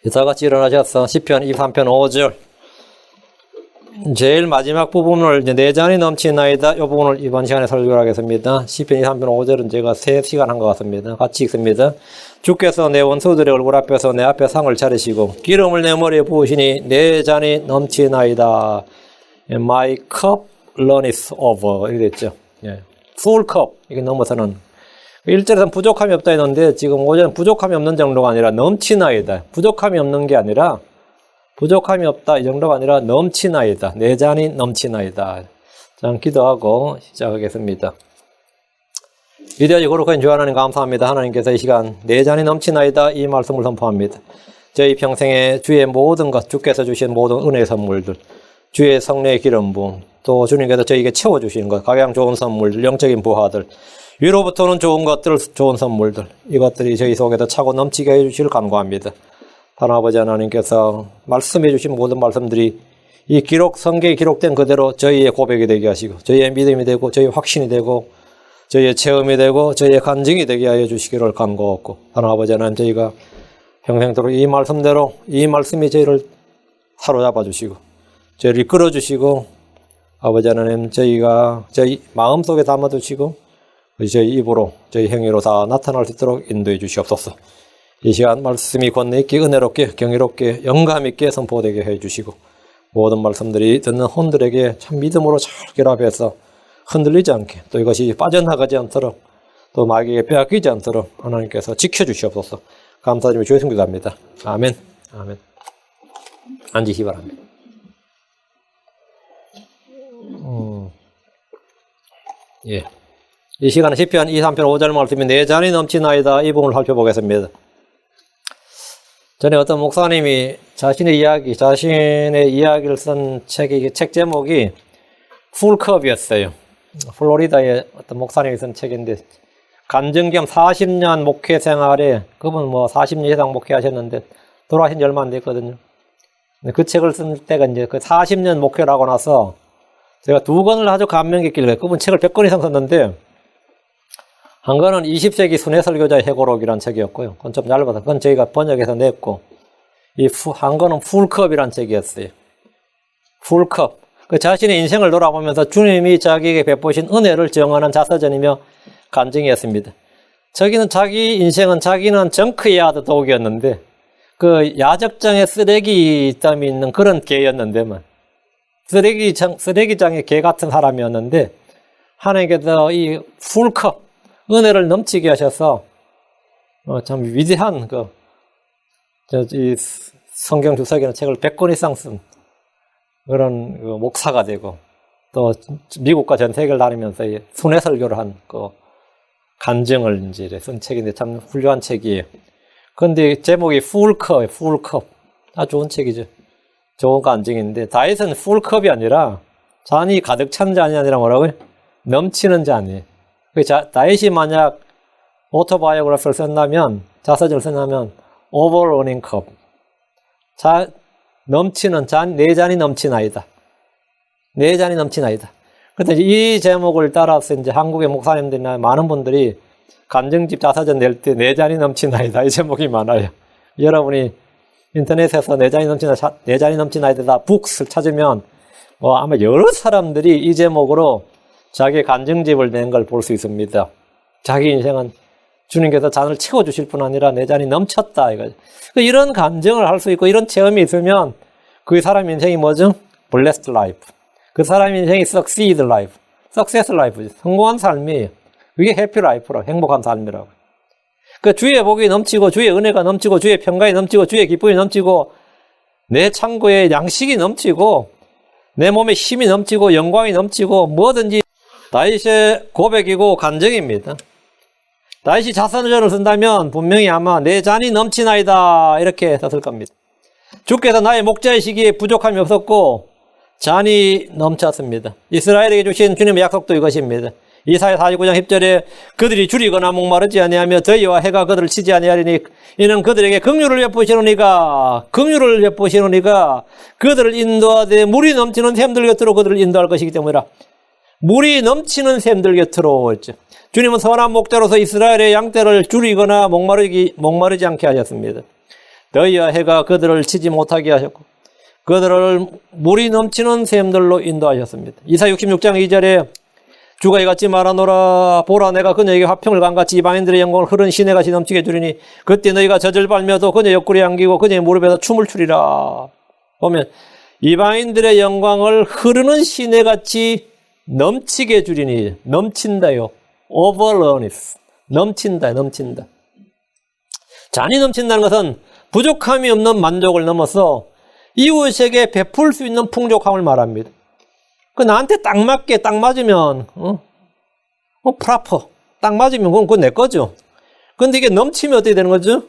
이따 같이 일어나셔서 시편 23편 5절 제일 마지막 부분을 이제 내 잔이 넘치나이다. 이 부분을 이번 시간에 설교를 하겠습니다. 시편 23편 5절은 제가 3시간 한 것 같습니다. 같이 읽습니다. 주께서 내 원수들의 얼굴 앞에서 내 앞에 상을 차리시고 기름을 내 머리에 부으시니 내 잔이 넘치나이다. My cup runneth over 이렇게 됐죠. Full cup 이게 넘어서는 1절에서는 부족함이 없다 했는데 지금 5절은 부족함이 없는 정도가 아니라 넘치나이다. 부족함이 없는 게 아니라 부족함이 없다 이 정도가 아니라 넘치나이다. 내 잔이 넘치나이다. 자, 기도하고 시작하겠습니다. 위대하시고 거룩하신 주 하나님 감사합니다. 하나님께서 이 시간 내 잔이 넘치나이다 이 말씀을 선포합니다. 저희 평생에 주의 모든 것, 주께서 주신 모든 은혜의 선물들, 주의 성령의 기름 부음, 또 주님께서 저희에게 채워주시는 것, 각양 좋은 선물, 영적인 부하들, 위로부터는 좋은 것들, 좋은 선물들, 이것들이 저희 속에도 차고 넘치게 해주시길 간구합니다. 하나님 아버지 하나님께서 말씀해 주신 모든 말씀들이 이 성경에 기록된 그대로 저희의 고백이 되게 하시고 저희의 믿음이 되고 저희의 확신이 되고 저희의 체험이 되고 저희의 간증이 되게 하여 주시기를 간구하고 하나님 아버지 하나님 저희가 평생도록 이 말씀대로 이 말씀이 저희를 사로잡아 주시고 저희를 이끌어 주시고 아버지 하나님 저희가 저희 마음속에 담아 두시고 저희 입으로 저희 행위로 다 나타날 수 있도록 인도해 주시옵소서. 이 시간 말씀이 권능 있게 은혜롭게 경이롭게 영감 있게 선포되게 해주시고 모든 말씀들이 듣는 혼들에게 참 믿음으로 잘 결합해서 흔들리지 않게 또 이것이 빠져나가지 않도록 또 마귀에게 빼앗기지 않도록 하나님께서 지켜주시옵소서. 감사드리며 주의 성도 합니다. 아멘. 아멘. 앉으시기 바랍니다. 예. 이 시간은 시편 23편 5절 말씀이 내 잔이 넘치나이다 이 부분을 살펴보겠습니다. 전에 어떤 목사님이 자신의 이야기를 쓴 책 제목이 풀컵이었어요. 플로리다의 어떤 목사님이 쓴 책인데, 간증 겸 40년 목회 생활에, 그분 40년 이상 목회하셨는데, 돌아가신 지 얼마 안 됐거든요. 그 책을 쓴 때가 이제 그 40년 목회를 하고 나서, 제가 2권을 아주 감명 깊게 그분 책을 100권 이상 썼는데, 한 권은 20세기 순회 설교자의 해고록이라는 책이었고요. 그건 좀 얇아서 그건 저희가 번역해서 냈고 한 권은 풀컵이라는 책이었어요. 풀컵. 그 자신의 인생을 돌아보면서 주님이 자기에게 베푸신 은혜를 정하는 자서전이며 간증이었습니다. 자기 인생은 자기는 정크야드 독이었는데 그 야적장에 쓰레기장이 있는 그런 개였는데만 쓰레기장의 개 같은 사람이었는데 하나님께서 이 풀컵 은혜를 넘치게 하셔서 참 위대한 이 성경 주석이라는 책을 100권 이상 쓴 그런 목사가 되고 또 미국과 전 세계를 다니면서 순회 설교를 한 간증을 이제 쓴 책인데 참 훌륭한 책이에요. 그런데 제목이 풀컵이에요. 풀컵. 아주 좋은 책이죠. 좋은 간증인데 다윗은 풀컵이 아니라 잔이 가득 찬 잔이 아니라 뭐라고요? 넘치는 잔이에요. 다윗이 만약 오토바이오그래피를 쓴다면, 자서전을 쓴다면, overrunning cup. 넘치는 잔, 내 잔이 넘치나이다. 내 잔이 넘치나이다. 그런데 이 제목을 따라서 이제 한국의 목사님들이나 많은 분들이 간증집 자서전 낼 때 내 잔이 넘치나이다. 이 제목이 많아요. 여러분이 인터넷에서 내 잔이 넘치나이다 북스를 찾으면 아마 여러 사람들이 이 제목으로 자기 간증집을 낸 걸 볼 수 있습니다. 자기 인생은 주님께서 잔을 채워주실 뿐 아니라 내 잔이 넘쳤다. 이런 간증을 할 수 있고 이런 체험이 있으면 그 사람 인생이 뭐죠? Blessed life. 그 사람 인생이 Succeed life. Success life. 성공한 삶이에요. 그게 Happy life라고. 행복한 삶이라고. 주의 복이 넘치고 주의 은혜가 넘치고 주의 평강이 넘치고 주의 기쁨이 넘치고 내 창고에 양식이 넘치고 내 몸에 힘이 넘치고 영광이 넘치고 뭐든지 다윗의 고백이고 간증입니다. 다윗이 자서전을 쓴다면 분명히 아마 내 잔이 넘치나이다 이렇게 썼을 겁니다. 주께서 나의 목자이시기에 부족함이 없었고 잔이 넘쳤습니다. 이스라엘에게 주신 주님의 약속도 이것입니다. 이사야 49장 10절에 그들이 줄이거나 목마르지 아니하며 더위와 해가 그들을 치지 아니하리니 이는 그들에게 긍휼을 베푸시노니가 그들을 인도하되 물이 넘치는 샘들 곁으로 그들을 인도할 것이기 때문이라. 물이 넘치는 샘들 곁으로 했죠. 주님은 선한 목자로서 이스라엘의 양떼를 줄이거나 목마르지 않게 하셨습니다. 너희와 해가 그들을 치지 못하게 하셨고 그들을 물이 넘치는 샘들로 인도하셨습니다. 이사 66장 2절에 주가 이같이 말하노라. 보라, 내가 그녀에게 화평을 감같이 이방인들의 영광을 흐른 시내같이 넘치게 주리니 그때 너희가 젖을 빨며도 그녀 옆구리에 안기고 그녀의 무릎에서 춤을 추리라. 보면 이방인들의 영광을 흐르는 시내같이 넘치게 주리니, 넘친다요. overrunneth. 넘친다. 잔이 넘친다는 것은 부족함이 없는 만족을 넘어서 이웃에게 베풀 수 있는 풍족함을 말합니다. 그 나한테 딱 맞게 딱 맞으면 프라퍼 딱 맞으면 그건 내 거죠. 근데 이게 넘치면 어떻게 되는 거죠?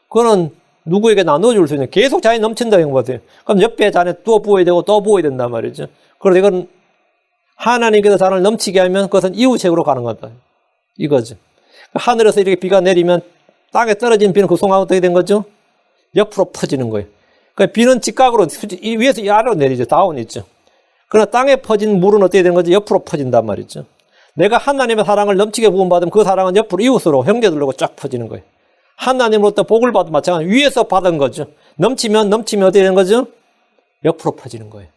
그거는 누구에게 나눠줄 수 있는, 계속 잔이 넘친다는 것 같아요. 그럼 옆에 잔에 또 부어야 되고 또 부어야 된단 말이죠. 그래서 이건 하나님께서 잔을 넘치게 하면 그것은 이웃에게로 가는 거다. 이거죠. 하늘에서 이렇게 비가 내리면 땅에 떨어진 비는 그 순간 어떻게 된 거죠? 옆으로 퍼지는 거예요. 그러니까 비는 직각으로 위에서 아래로 내리죠. 다운 있죠. 그러나 땅에 퍼진 물은 어떻게 되는 거죠? 옆으로 퍼진단 말이죠. 내가 하나님의 사랑을 넘치게 부음받으면 그 사랑은 옆으로 이웃으로 형제들로 쫙 퍼지는 거예요. 하나님으로부터 복을 받은 마찬가지 위에서 받은 거죠. 넘치면 어떻게 되는 거죠? 옆으로 퍼지는 거예요.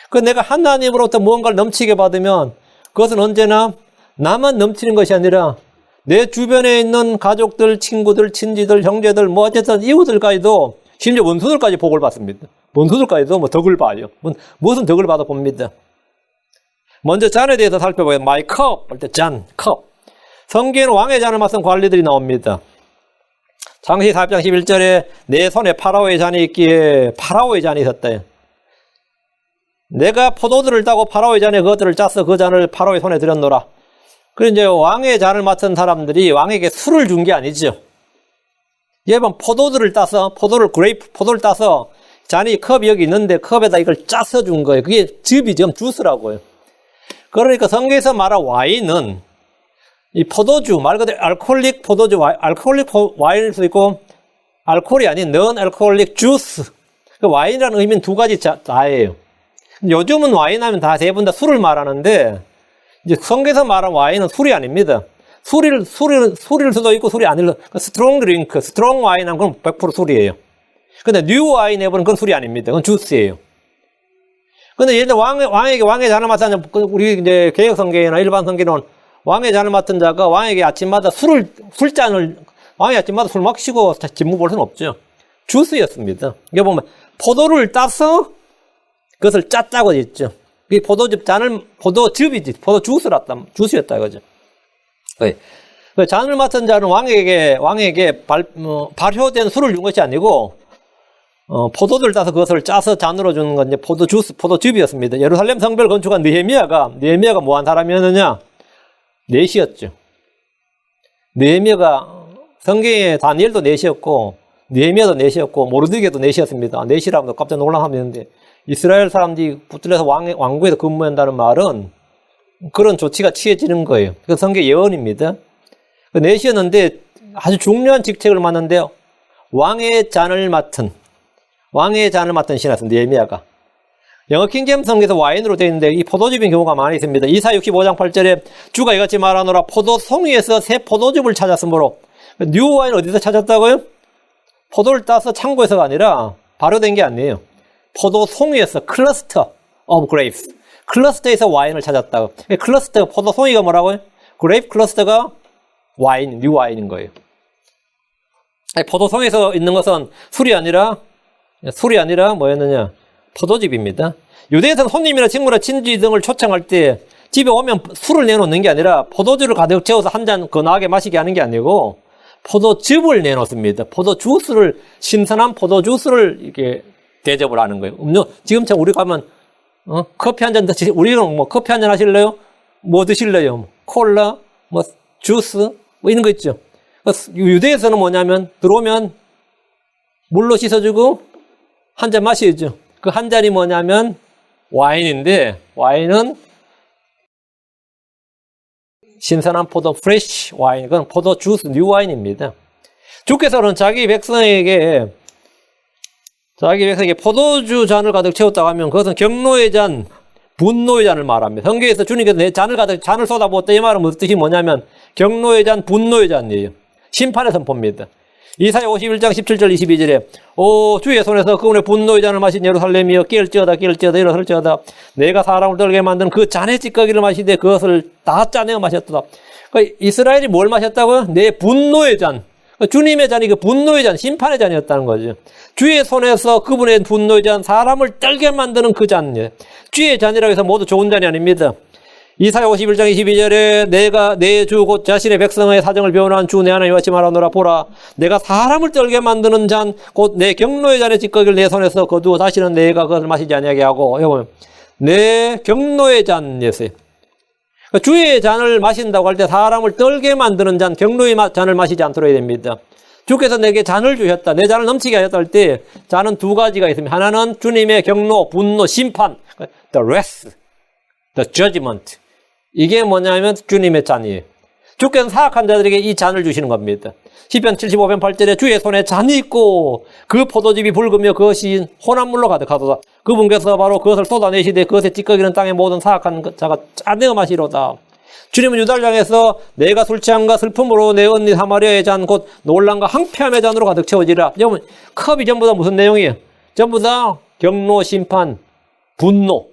그 내가 하나님으로부터 무언가를 넘치게 받으면 그것은 언제나 나만 넘치는 것이 아니라 내 주변에 있는 가족들, 친구들, 친지들, 형제들, 뭐 어쨌든 이웃들까지도 심지어 원수들까지 복을 받습니다. 원수들까지도 뭐 덕을 봐요. 무슨 덕을 받아 봅니다. 먼저 잔에 대해서 살펴봐요. My cup 할 때 잔, 컵. 성경에는 왕의 잔을 맡은 관리들이 나옵니다. 창세기 4장 11절에 내 손에 파라오의 잔이 있기에 파라오의 잔이 있었다. 내가 포도들을 따고 파라오의 잔에 그것들을 짜서 그 잔을 파라오의 손에 들였노라. 그리고 이제 왕의 잔을 맡은 사람들이 왕에게 술을 준 게 아니죠. 예번 포도들을 따서 포도를 따서 잔이 컵이 여기 있는데 컵에다 이걸 짜서 준 거예요. 그게 즙이죠. 주스라고요. 그러니까 성경에서 말한 와인은 이 포도주, 말 그대로 알코올릭 포도주, 알코올릭 와인일 수 있고 알코올이 아닌 non 알코올릭 주스. 그 와인이라는 의미는 두 가지 다예요. 요즘은 와인 하면 다 대부분 다 술을 말하는데 이제 성경에서 말한 와인은 술이 아닙니다. 술일 수도 있고 술이 아닐 스트롱 드링크, 스트롱 와인 하면 그건 100% 술이에요. 근데 뉴 와인 해보는 건 술이 아닙니다. 그건 주스예요. 근데 예를 들어 왕의 잔을 맡은 우리 이제 개혁 성경이나 일반 성경은 왕의 잔을 맡은 자가 왕에게 아침마다 술잔을 왕이 아침마다 술 마시고 집무 볼 수는 없죠. 주스였습니다. 이게 보면 포도를 따서 그것을 짰다고 했죠. 이 포도즙 잔을 포도즙이지 포도 주스였다 이거죠. 그 잔을 맡은 자는 왕에게 발효된 술을 준 것이 아니고 포도를 따서 그것을 짜서 잔으로 주는 건 이제 포도즙이었습니다. 예루살렘 성벽을 건축한 느헤미야가 뭐한 사람이었느냐? 넷이었죠. 느헤미야가 성경에 다니엘도 넷이었고 느헤미야도 넷이었고 모르드게도 넷이었습니다. 넷이라면 깜짝 놀라면 이스라엘 사람들이 붙들려서 왕국에서 근무한다는 말은 그런 조치가 취해지는 거예요. 그 성경 예언입니다. 그 넷이었는데 아주 중요한 직책을 맡는데 왕의 잔을 맡은 신하였습니다. 느헤미야가. 영어 킹제임스 성경에서 와인으로 되어 있는데 이 포도즙인 경우가 많이 있습니다. 이사 65장 8절에 주가 이같이 말하노라. 포도송이에서 새 포도즙을 찾았으므로. 뉴 와인 어디서 찾았다고요? 포도를 따서 창고에서가 아니라 발효된 게 아니에요. 포도송이에서 클러스터 오브 그레이프스. 클러스터에서 와인을 찾았다고. 클러스터 포도송이가 뭐라고요? 그레이프 클러스터가 와인, 뉴 와인인 거예요. 포도송에서 있는 것은 술이 아니라 뭐였느냐? 포도즙입니다. 유대에서는 손님이나 친구나 친지 등을 초청할 때 집에 오면 술을 내놓는 게 아니라 포도주를 가득 채워서 한 잔 건하게 마시게 하는 게 아니고 포도즙을 내놓습니다. 포도주스를, 신선한 포도주스를 이렇게 대접을 하는 거예요. 지금처럼 우리 가면 커피 한 잔 드시, 우리는 뭐 커피 한 잔 하실래요? 뭐 드실래요? 콜라, 뭐 주스, 뭐 이런 거 있죠. 유대에서는 뭐냐면 들어오면 물로 씻어주고 한 잔 마셔야죠. 그 한 잔이 뭐냐면 와인인데 와인은 신선한 포도 프레쉬 와인, 그건 포도 주스, 뉴 와인입니다. 주께서는 자기 백성에게 포도주 잔을 가득 채웠다고 하면 그것은 경노의 잔, 분노의 잔을 말합니다. 성경에서 주님께서 내 잔을 쏟아부었다 이 말은 무슨 뜻이 뭐냐면 경노의 잔, 분노의 잔이에요. 심판의 선포입니다. 이사야 51장 17절 22절에 주의 손에서 그분의 분노의 잔을 마신 예루살렘이여 깨을지어다 일어설지어다 내가 사람을 떨게 만든 그 잔의 찌꺼기를 마시되 그것을 다 짜내어 마셨도다. 그러니까 이스라엘이 뭘 마셨다고요? 내 분노의 잔. 주님의 잔이 그 분노의 잔, 심판의 잔이었다는 거죠. 주의 손에서 그분의 분노의 잔, 사람을 떨게 만드는 그 잔. 주의 잔이라고 해서 모두 좋은 잔이 아닙니다. 이사야 51장 22절에 내가 내 주 곧 자신의 백성의 사정을 변호한 주 내 하나님 같이 말하노라. 보라 내가 사람을 떨게 만드는 잔 곧 내 경노의 잔의 찌꺼기를 내 손에서 거두어 다시는 내가 그것을 마시지 아니하게 하고 여러분 내 경노의 잔이었어요. 주의 잔을 마신다고 할 때 사람을 떨게 만드는 잔, 경노의 잔을 마시지 않도록 해야 됩니다. 주께서 내게 잔을 주셨다. 내 잔을 넘치게 하셨다 할 때 잔은 두 가지가 있습니다. 하나는 주님의 경노, 분노, 심판, the wrath, the judgment. 이게 뭐냐면 주님의 잔이에요. 주께서는 사악한 자들에게 이 잔을 주시는 겁니다. 시편 75편 8절에 주의 손에 잔이 있고 그 포도즙이 붉으며 그것이 혼합물로 가득하도다. 그분께서 바로 그것을 쏟아내시되 그것의 찌꺼기는 땅의 모든 사악한 자가 짜내어 마시로다. 주님은 유다를 향해서 내가 술 취함과 슬픔으로 내 언니 사마리아의 잔 곧 놀람과 항폐함의 잔으로 가득 채워지라. 여러분 컵이 전부 다 무슨 내용이에요? 전부 다 경노, 심판, 분노.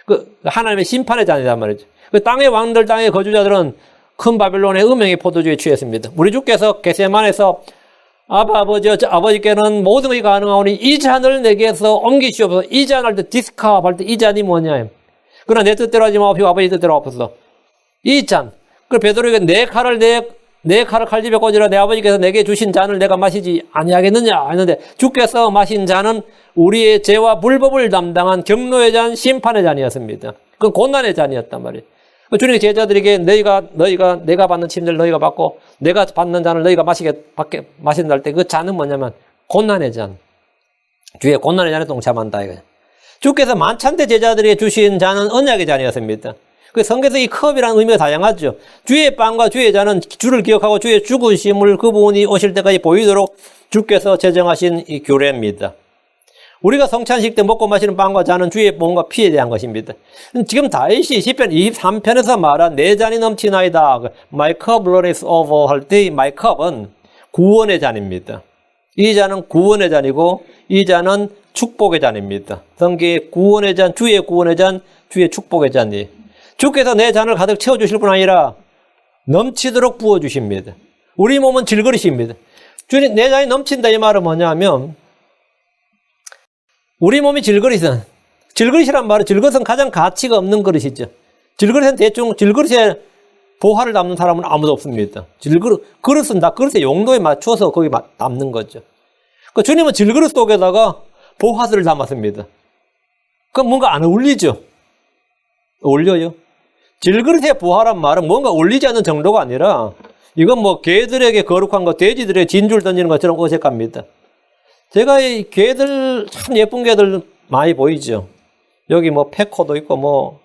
그 하나님의 심판의 잔이란 말이죠. 그 땅의 왕들, 땅의 거주자들은 큰 바벨론의 음행의 포도주에 취했습니다. 우리 주께서 겟세마네에서 아버지께는 모든 것이 가능하오니 이 잔을 내게서 옮기시옵소서. 이 잔 할 때 디스카업 할 때 이 잔이 뭐냐. 그러나 내 뜻대로 하지 마옵시고 아버지 뜻대로 하옵소서. 이 잔. 그 베드로에게 내 칼을 칼집에 꽂으라. 내 아버지께서 내게 주신 잔을 내가 마시지 아니하겠느냐 했는데 주께서 마신 잔은 우리의 죄와 불법을 담당한 경노의 잔, 심판의 잔이었습니다. 그건 고난의 잔이었단 말이에요. 주님의 제자들에게 내가 받는 침대를 너희가 받고 내가 받는 잔을 너희가 마신다 할 때 그 잔은 뭐냐면 고난의 잔. 주의 고난의 잔에 동참한다 이거예요. 주께서 만찬 때 제자들에게 주신 잔은 언약의 잔이었습니다. 그 성경에서 이 컵이라는 의미가 다양하죠. 주의 빵과 주의 잔은 주를 기억하고 주의 죽으심을 그분이 오실 때까지 보이도록 주께서 제정하신 이 규례입니다. 우리가 성찬식 때 먹고 마시는 빵과 잔은 주의 몸과 피에 대한 것입니다. 지금 다윗이 시편 23편에서 말한 내 잔이 넘치나이다. My cup runneth over 할 때 my cup은 구원의 잔입니다. 이 잔은 구원의 잔이고 이 잔은 축복의 잔입니다. 성경의 구원의 잔, 주의 구원의 잔, 주의 축복의 잔이. 주께서 내 잔을 가득 채워주실 뿐 아니라 넘치도록 부어주십니다. 우리 몸은 질그릇입니다. 주님, 내 잔이 넘친다 이 말은 뭐냐면 우리 몸이 질그릇이란 말은 질그릇은 가장 가치가 없는 그릇이죠. 질그릇은 대충 질그릇에 보화를 담는 사람은 아무도 없습니다. 그릇은 다 그릇의 용도에 맞춰서 거기 담는 거죠. 그러니까 주님은 질그릇 속에다가 보화들을 담았습니다. 그럼 뭔가 안 어울리죠? 어울려요? 질그릇의 보화란 말은 뭔가 어울리지 않는 정도가 아니라 이건 뭐 개들에게 거룩한 것, 돼지들의 진줄 던지는 것처럼 어색합니다. 제가 이 개들 참 예쁜 개들 많이 보이죠. 여기 뭐 페코도 있고 뭐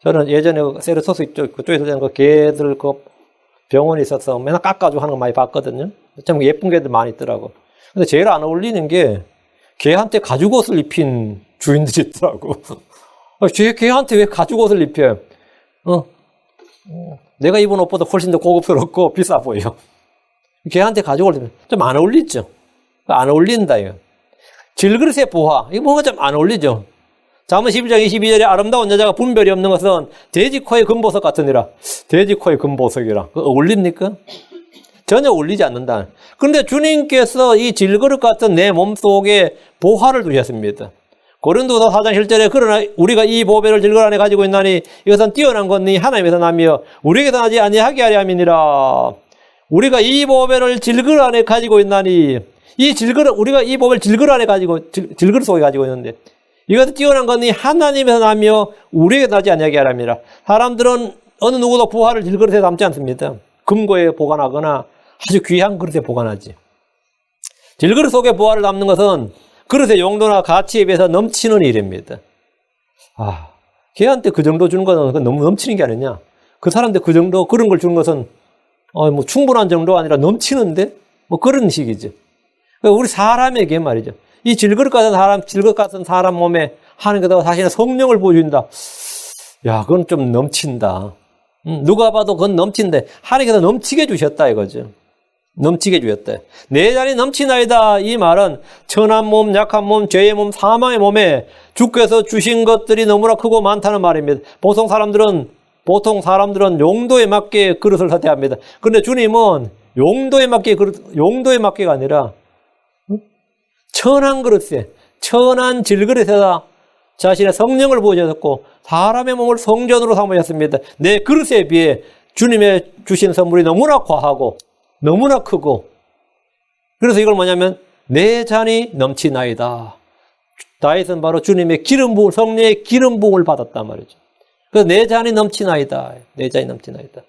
저는 예전에 세르소스 그쪽에서 그 개들 그 병원에 있어서 맨날 깎아주고 하는 거 많이 봤거든요. 참 예쁜 개들 많이 있더라고. 근데 제일 안 어울리는 게 개한테 가죽 옷을 입힌 주인들이 있더라고. 개한테 왜 가죽 옷을 입혀요? 내가 입은 옷보다 훨씬 더 고급스럽고 비싸 보여. 개한테 가죽 옷을 입히면 좀 안 어울리죠. 안 어울린다, 이거. 질그릇의 보화. 이거 뭔가 좀 안 어울리죠. 잠언 11장 22절에 아름다운 여자가 분별이 없는 것은 돼지 코의 금보석 같으니라. 돼지 코의 금보석이라. 그거 어울립니까? 전혀 어울리지 않는다. 그런데 주님께서 이 질그릇 같은 내 몸속에 보화를 두셨습니다. 고린도서 4장 7절에 그러나 우리가 이 보배를 질그릇 안에 가지고 있나니 이것은 뛰어난 것니 하나님에서 나며 우리에게서 나지 아니하게 하려 함이니라. 우리가 이 보배를 질그릇 안에 가지고 있나니 우리가 이 보배를 질그릇 안에 질그릇 속에 가지고 있는데 이것은 뛰어난 것이 하나님에서 나며 우리에게 나지 아니하게 하랍니다. 사람들은 어느 누구도 보화를 질그릇에 담지 않습니다. 금고에 보관하거나 아주 귀한 그릇에 보관하지. 질그릇 속에 보화를 담는 것은 그릇의 용도나 가치에 비해서 넘치는 일입니다. 걔한테 그 정도 주는 것은 너무 넘치는 게 아니냐. 그 사람한테 그 정도 그런 걸 주는 것은 뭐 충분한 정도가 아니라 넘치는데 뭐 그런 식이죠. 우리 사람에게 말이죠. 이 질그릇 같은 사람 몸에 하나님께서 자신의 성령을 보여준다. 야, 그건 좀 넘친다. 누가 봐도 그건 넘친데 하나님께서 넘치게 주셨다 이거죠. 넘치게 주셨대. 내 잔이 넘치나이다. 이 말은 천한 몸, 약한 몸, 죄의 몸, 사망의 몸에 주께서 주신 것들이 너무나 크고 많다는 말입니다. 보통 사람들은 용도에 맞게 그릇을 선택합니다. 그런데 주님은 용도에 맞게가 아니라 천한 그릇에, 천한 질그릇에다 자신의 성령을 부어주셨고 사람의 몸을 성전으로 삼으셨습니다. 내 그릇에 비해 주님의 주신 선물이 너무나 과하고 너무나 크고, 그래서 이걸 뭐냐면 내 잔이 넘치나이다. 다윗은 바로 주님의 기름 부음, 성령의 기름 부음을 받았단 말이죠. 그래서 내 잔이 넘치나이다. 내 잔이 넘치나이다.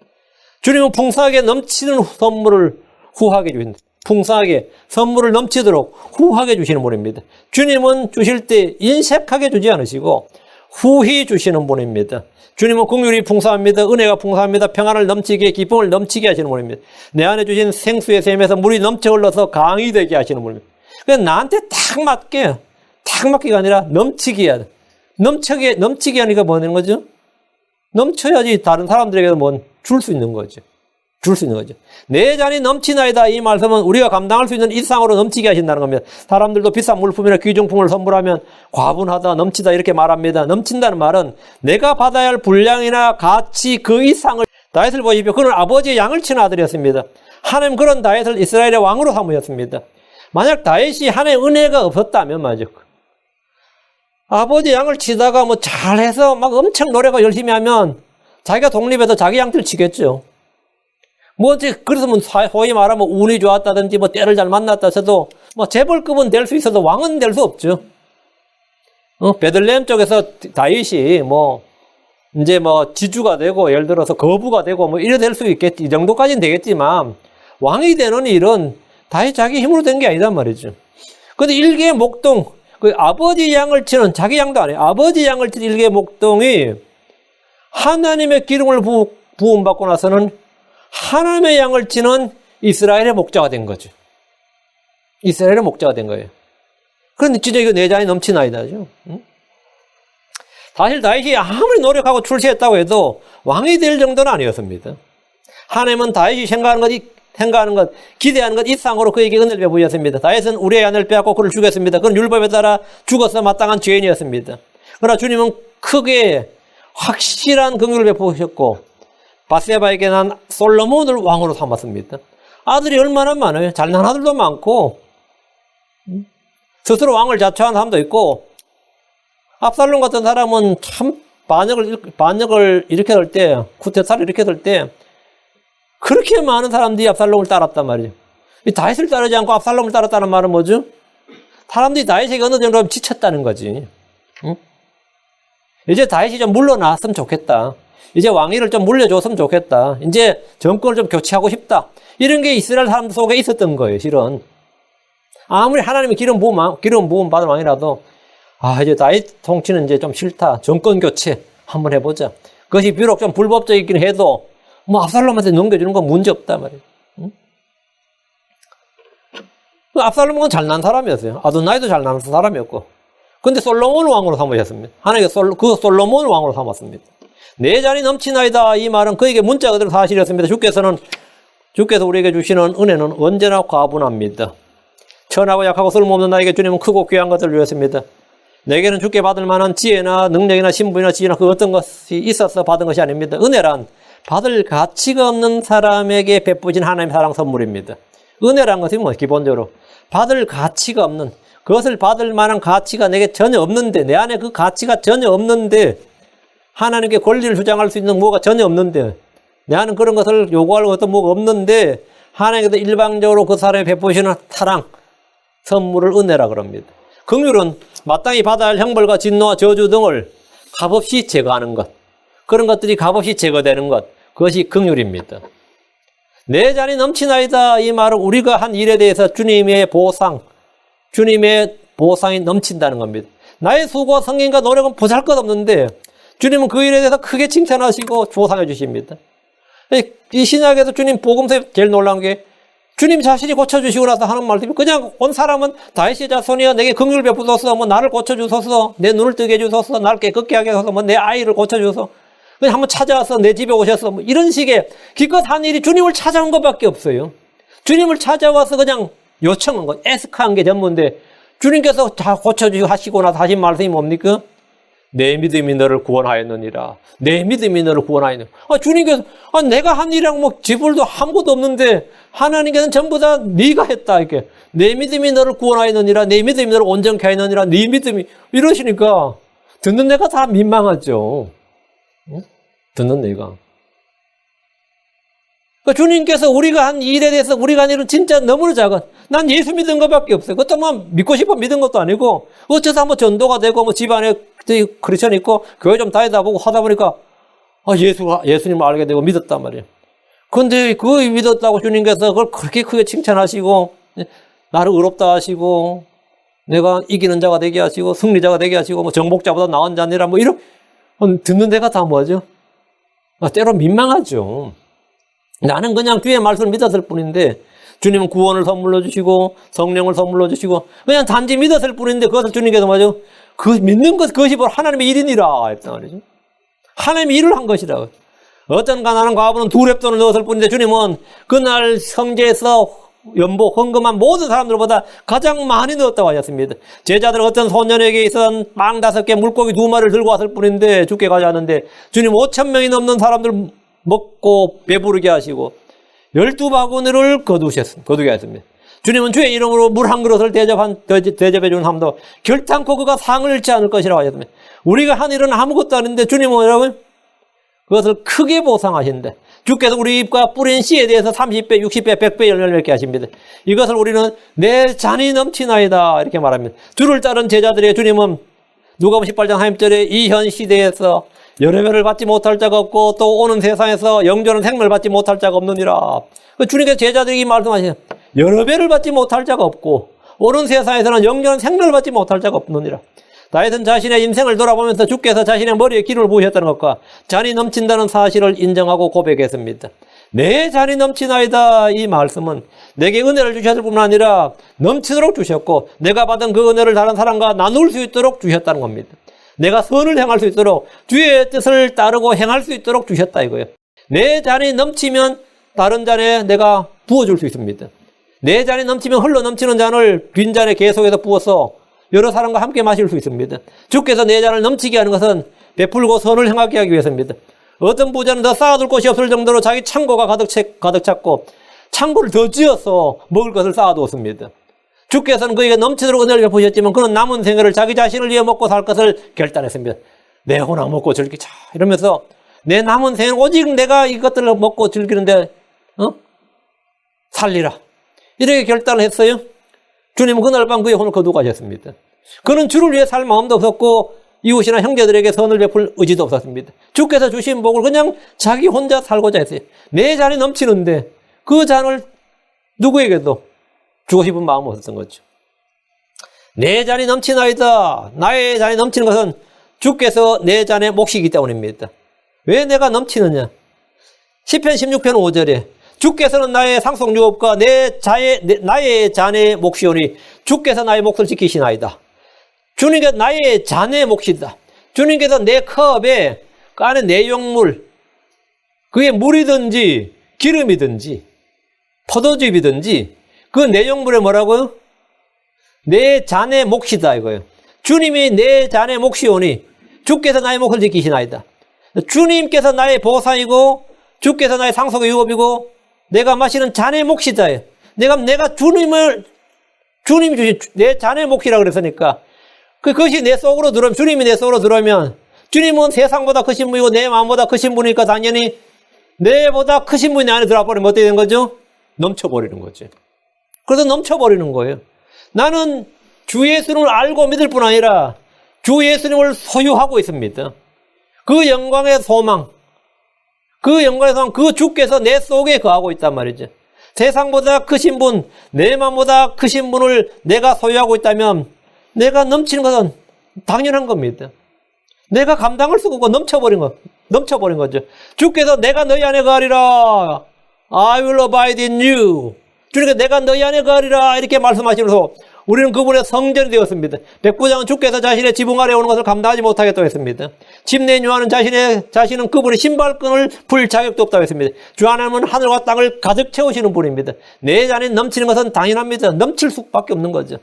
주님은 풍성하게 넘치는 선물을 후하게 주신다. 풍성하게 선물을 넘치도록 후하게 주시는 분입니다. 주님은 주실 때 인색하게 주지 않으시고 후히 주시는 분입니다. 주님은 긍휼이 풍성합니다. 은혜가 풍성합니다. 평안을 넘치게, 기쁨을 넘치게 하시는 분입니다. 내 안에 주신 생수의 샘에서 물이 넘쳐 흘러서 강이 되게 하시는 분입니다. 그래서 나한테 딱 맞게가 아니라 넘치게 해야 돼. 넘치게 하니까 뭐 하는 거죠? 넘쳐야지 다른 사람들에게도 뭐 줄 수 있는 거죠. 내 잔이 넘치나이다. 이 말씀은 우리가 감당할 수 있는 이상으로 넘치게 하신다는 겁니다. 사람들도 비싼 물품이나 귀중품을 선물하면 과분하다, 넘치다 이렇게 말합니다. 넘친다는 말은 내가 받아야 할 분량이나 가치 그 이상을, 다윗을 보십시오. 그는 아버지의 양을 치는 아들이었습니다. 하나님 그런 다윗을 이스라엘의 왕으로 삼으셨습니다. 만약 다윗이 하나님의 은혜가 없었다면 말이죠. 아버지 양을 치다가 뭐 잘해서 막 엄청 노력을 열심히 하면 자기가 독립해서 자기 양들 치겠죠. 그래서 소위 말하면 운이 좋았다든지 때를 잘 만났다 해도 재벌급은 될 수 있어도 왕은 될 수 없죠. 베들레헴 쪽에서 다윗이 지주가 되고 예를 들어서 거부가 되고 이래 될 수 있겠지. 이 정도까지는 되겠지만 왕이 되는 일은 다윗 자기 힘으로 된 게 아니단 말이죠. 근데 일개 목동, 아버지 양을 치는, 자기 양도 아니에요. 아버지 양을 치는 일개 목동이 하나님의 기름을 부음받고 나서는 하나님의 양을 치는 이스라엘의 목자가 된 거죠. 이스라엘의 목자가 된 거예요. 그런데 진짜 이거 내 잔이 넘치나이다죠. 사실 다윗이 아무리 노력하고 출세했다고 해도 왕이 될 정도는 아니었습니다. 하나님은 다윗이 생각하는 것, 기대하는 것 이상으로 그에게 은혜를 베푸셨습니다. 다윗은 우리의 아내를 빼앗고 그를 죽였습니다. 그는 율법에 따라 죽어서 마땅한 죄인이었습니다. 그러나 주님은 크게 확실한 긍휼을 베푸셨고 바세바에게 난 솔로몬을 왕으로 삼았습니다. 아들이 얼마나 많아요. 잘난 아들도 많고 스스로 왕을 자처한 사람도 있고, 압살롬 같은 사람은 참 반역을 일으켰을 때, 쿠데타를 일으켰을 때 그렇게 많은 사람들이 압살롬을 따랐단 말이에요. 다윗을 따르지 않고 압살롬을 따랐다는 말은 뭐죠? 사람들이 다윗에게 어느 정도 지쳤다는 거지. 이제 다윗이 좀 물러났으면 좋겠다. 이제 왕위를 좀 물려줬으면 좋겠다. 이제 정권을 좀 교체하고 싶다. 이런 게 이스라엘 사람들 속에 있었던 거예요, 실은. 아무리 하나님의 기름 부음 받은 왕이라도, 이제 다윗 통치는 이제 좀 싫다. 정권 교체 한번 해보자. 그것이 비록 좀 불법적이긴 해도, 압살롬한테 넘겨주는 건 문제 없단 말이에요. 압살롬은 잘난 사람이었어요. 아도나이도 잘난 사람이었고. 근데 솔로몬을 왕으로 삼으셨습니다. 하나님께서 그 솔로몬을 왕으로 삼았습니다. 내 잔이 넘치나이다. 이 말은 그에게 문자 그대로 사실이었습니다. 주께서 우리에게 주시는 은혜는 언제나 과분합니다. 천하고 약하고 쓸모없는 나에게 주님은 크고 귀한 것을 주셨습니다. 내게는 주께 받을 만한 지혜나 능력이나 신분이나 지위나 그 어떤 것이 있어서 받은 것이 아닙니다. 은혜란 받을 가치가 없는 사람에게 베푸신 하나님의 사랑 선물입니다. 은혜란 것이 기본적으로 받을 가치가 없는, 그것을 받을 만한 가치가 내게 전혀 없는데, 내 안에 그 가치가 전혀 없는데, 하나님께 권리를 주장할 수 있는 뭐가 전혀 없는데, 내 안에 그런 것을 요구할 어떤 뭐가 없는데, 하나님께서 일방적으로 그 사람이 베푸시는 사랑, 선물을 은혜라 그럽니다. 긍휼은 마땅히 받아야 할 형벌과 진노와 저주 등을 값없이 제거하는 것, 그런 것들이 값없이 제거되는 것, 그것이 긍휼입니다. 내 잔이 넘치나이다. 이 말은 우리가 한 일에 대해서 주님의 보상이 넘친다는 겁니다. 나의 수고와 성김과 노력은 보잘것없는데 주님은 그 일에 대해서 크게 칭찬하시고 보상해 주십니다. 이 신약에서 주님 복음서에 제일 놀라운 게 주님 자신이 고쳐주시고 나서 하는 말씀이, 그냥 온 사람은 다윗의 자손이여 내게 긍휼을 베푸소서, 나를 고쳐주소서, 내 눈을 뜨게 해주소서, 나를 깨끗게 하게 하소서, 내 아이를 고쳐주소서, 그냥 한번 찾아와서 내 집에 오셔서 이런 식의 기껏 한 일이 주님을 찾아온 것밖에 없어요. 주님을 찾아와서 그냥 요청한 거, 애석한 게 전부인데 주님께서 다 고쳐주시고 하시고 나서 하신 말씀이 뭡니까? 내 믿음이 너를 구원하였느니라. 내 믿음이 너를 구원하였느니라. 주님께서 내가 한 일이랑 뭐 지불도 아무것도 없는데 하나님께서는 전부 다 네가 했다 이렇게. 내 믿음이 너를 구원하였느니라. 내 믿음이 너를 온전케 하였느니라. 네 믿음이 이러시니까 듣는 내가 다 민망하죠. 응? 듣는 내가. 그러니까 주님께서 우리가 한 일에 대해서 우리가 한 일은 진짜 너무나 작은, 난 예수 믿은 것밖에 없어요. 그것도 뭐 믿고 싶어 믿은 것도 아니고 어쩌다 뭐 전도가 되고 뭐 집안에 크리스천 있고 교회 좀 다니다 보고 하다 보니까 예수님을 알게 되고 믿었단 말이에요. 그런데 그 믿었다고 주님께서 그걸 그렇게 크게 칭찬하시고 나를 의롭다 하시고 내가 이기는 자가 되게 하시고 승리자가 되게 하시고 뭐 정복자보다 나은 자니라 뭐 이런 듣는 데가 다 뭐죠? 때로 민망하죠. 나는 그냥 주의 말씀을 믿었을 뿐인데 주님은 구원을 선물로 주시고 성령을 선물로 주시고 그냥 단지 믿었을 뿐인데 그것을 주님께서 뭐죠? 그 믿는 것 그것이 바로 하나님의 일이니라 했단 말이죠. 하나님의 일을 한 것이라. 어떤 가난한 과부는 2렙돈을 넣었을 뿐인데 주님은 그날 성제에서 연보 헌금한 모든 사람들보다 가장 많이 넣었다고 하셨습니다. 제자들 어떤 소년에게 있어서는 빵 5개 물고기 2마리를 들고 왔을 뿐인데 죽게 가지 않는데 주님 5,000명이 넘는 사람들 먹고 배부르게 하시고 12바구니를 거두게 했습니다. 주님은 주의 이름으로 물 한 그릇을 대접해 주는 사람도 결탄코 그가 상을 잃지 않을 것이라고 하셨습니다. 우리가 한 일은 아무것도 아닌데 주님은 여러분 그것을 크게 보상하신대. 주께서 우리 입과 뿌린 씨에 대해서 30배, 60배, 100배 열매맺게 하십니다. 이것을 우리는 내 잔이 넘치나이다 이렇게 말합니다. 주를 따른 제자들의 주님은 누가복음 18장 3절에 이 현 시대에서 열매를 받지 못할 자가 없고 또 오는 세상에서 영존한 생명을 받지 못할 자가 없느니라. 주님께서 제자들에게 말씀하시는 여러 배를 받지 못할 자가 없고 오는 세상에서는 영존한 생명을 받지 못할 자가 없느니라. 다윗은 자신의 인생을 돌아보면서 주께서 자신의 머리에 기름을 부으셨다는 것과 잔이 넘친다는 사실을 인정하고 고백했습니다. 내 잔이 넘치나이다 이 말씀은 내게 은혜를 주셨을 뿐만 아니라 넘치도록 주셨고 내가 받은 그 은혜를 다른 사람과 나눌 수 있도록 주셨다는 겁니다. 내가 선을 행할 수 있도록 주의 뜻을 따르고 행할 수 있도록 주셨다 이거예요. 내 잔이 넘치면 다른 잔에 내가 부어줄 수 있습니다. 내 잔이 넘치면 흘러 넘치는 잔을 빈잔에 계속해서 부어서 여러 사람과 함께 마실 수 있습니다. 주께서 내 잔을 넘치게 하는 것은 베풀고 선을 행하게 하기 위해서입니다. 어떤 부자는 더 쌓아둘 곳이 없을 정도로 자기 창고가 가득 찼고 창고를 더 지어서 먹을 것을 쌓아두었습니다. 주께서는 그에게 넘치도록 은혜를 베푸셨지만 그는 남은 생애를 자기 자신을 위해 먹고 살 것을 결단했습니다. 내 혼자 먹고 즐기자 이러면서 내 남은 생애는 오직 내가 이것들을 먹고 즐기는데 살리라 이렇게 결단을 했어요. 주님은 그날 밤 그의 혼을 거두고 가셨습니다. 그는 주를 위해 살 마음도 없었고 이웃이나 형제들에게 선을 베풀 의지도 없었습니다. 주께서 주신 복을 그냥 자기 혼자 살고자 했어요. 내 잔이 넘치는데 그 잔을 누구에게도 주고 싶은 마음은 없었던 거죠. 내 잔이 넘치나이다. 나의 잔이 넘치는 것은 주께서 내 잔의 몫이기 때문입니다. 왜 내가 넘치느냐? 시편 16편 5절에 주께서는 나의 상속유업과 나의 잔의 몫이오니 주께서 나의 몫을 지키시나이다. 주님께서 나의 잔의 몫이다. 주님께서 내 컵에 그 안에 내용물, 그게 물이든지 기름이든지 포도즙이든지 그 내용물에 뭐라고요? 내 잔의 몫이다 이거예요. 주님이 내 잔의 몫이오니 주께서 나의 몫을 지키시나이다. 주님께서 나의 보상이고 주께서 나의 상속의 유업이고 내가 마시는 잔의 몫이다. 내가 주님이 주신 내 잔의 몫이라 그랬으니까 그것이 내 속으로 들어오면 주님이 내 속으로 들어오면 주님은 세상보다 크신 분이고 내 마음보다 크신 분이니까 당연히 내보다 크신 분이 내 안에 들어와 버리면 어떻게 되는 거죠? 넘쳐버리는 거죠. 그래서 넘쳐버리는 거예요. 나는 주 예수님을 알고 믿을 뿐 아니라 주 예수님을 소유하고 있습니다. 그 영광의 소망, 그 주께서 내 속에 거하고 있단 말이죠. 세상보다 크신 분, 내 마음보다 크신 분을 내가 소유하고 있다면 내가 넘치는 것은 당연한 겁니다. 내가 감당할 수가 없고 넘쳐버린 거죠. 주께서 내가 너희 안에 거하리라. I will abide in you. 주님께서 내가 너희 안에 거하리라 이렇게 말씀하시면서 우리는 그분의 성전이 되었습니다. 백부장은 주께서 자신의 지붕 아래 오는 것을 감당하지 못하겠다고 했습니다. 침례인 요한은 자신은 그분의 신발끈을 풀 자격도 없다고 했습니다. 주 하나님은 하늘과 땅을 가득 채우시는 분입니다. 내 잔이 넘치는 것은 당연합니다. 넘칠 수밖에 없는 거죠.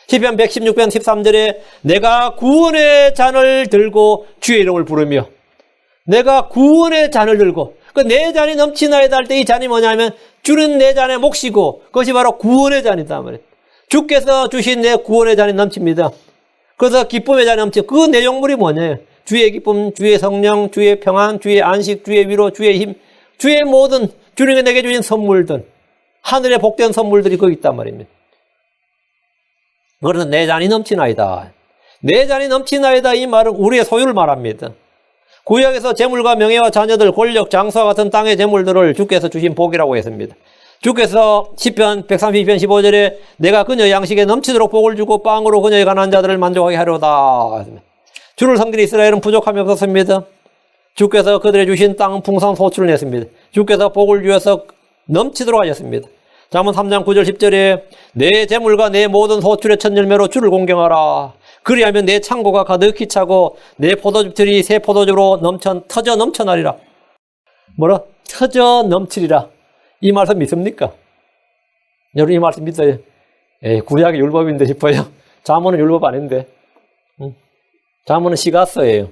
시편 116편 13절에 내가 구원의 잔을 들고 주의 이름을 부르며, 내가 구원의 잔을 들고, 내 잔이 넘치나이다 할 때 이 잔이 뭐냐면 주는 내 잔의 몫이고 그것이 바로 구원의 잔이다 말이에요. 주께서 주신 내 구원의 잔이 넘칩니다. 그래서 기쁨의 잔이 넘치고 그 내용물이 뭐냐요? 주의 기쁨, 주의 성령, 주의 평안, 주의 안식, 주의 위로, 주의 힘, 주의 모든 주님이 내게 주신 선물들, 하늘의 복된 선물들이 거기 있단 말입니다. 그래서 내 잔이 넘치나이다. 내 잔이 넘치나이다 이 말은 우리의 소유를 말합니다. 구약에서 재물과 명예와 자녀들, 권력, 장수와 같은 땅의 재물들을 주께서 주신 복이라고 했습니다. 주께서 시편 132편 15절에 내가 그녀 양식에 넘치도록 복을 주고 빵으로 그녀의 가난한 자들을 만족하게 하려다. 주를 섬기는 이스라엘은 부족함이 없었습니다. 주께서 그들의 주신 땅은 풍성한 소출을 냈습니다. 주께서 복을 주어서 넘치도록 하셨습니다. 잠언 3장 9절 10절에 내 재물과 내 모든 소출의 첫 열매로 주를 공경하라. 그리하면 내 창고가 가득히 차고 내 포도즙들이 새 포도즙으로 터져 넘쳐나리라. 뭐라? 터져 넘치리라. 이 말씀 믿습니까? 여러분 이 말씀 믿어요? 구약의 율법인데 싶어요. 잠언은 율법 아닌데. 잠언은 시가서예요.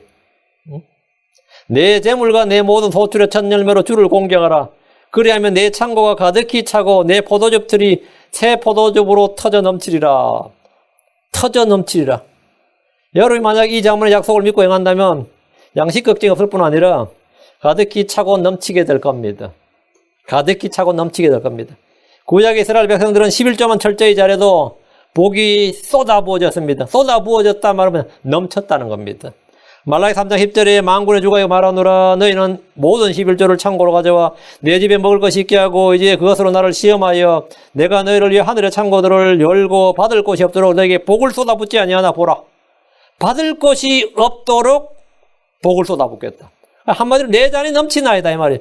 내 재물과 내 모든 소출의 첫 열매로 주를 공경하라. 그리하면 내 창고가 가득히 차고 내 포도즙들이 새 포도즙으로 터져 넘치리라. 터져 넘치리라. 여러분이 만약 이 잠언의 약속을 믿고 행한다면 양식 걱정이 없을 뿐 아니라 가득히 차고 넘치게 될 겁니다. 가득히 차고 넘치게 될 겁니다. 구약의 이스라엘 백성들은 11조만 철저히 잘해도 복이 쏟아부어졌습니다. 쏟아부어졌다 말하면 넘쳤다는 겁니다. 말라기 3장 10절에 만군의 주가 말하노라 너희는 모든 11조를 창고로 가져와 내 집에 먹을 것이 있게 하고 이제 그것으로 나를 시험하여 내가 너희를 위해 하늘의 창고들을 열고 받을 곳이 없도록 너에게 복을 쏟아붓지 아니하나 보라. 받을 것이 없도록 복을 쏟아붓겠다. 한마디로 내 잔이 넘치나이다 이 말이에요.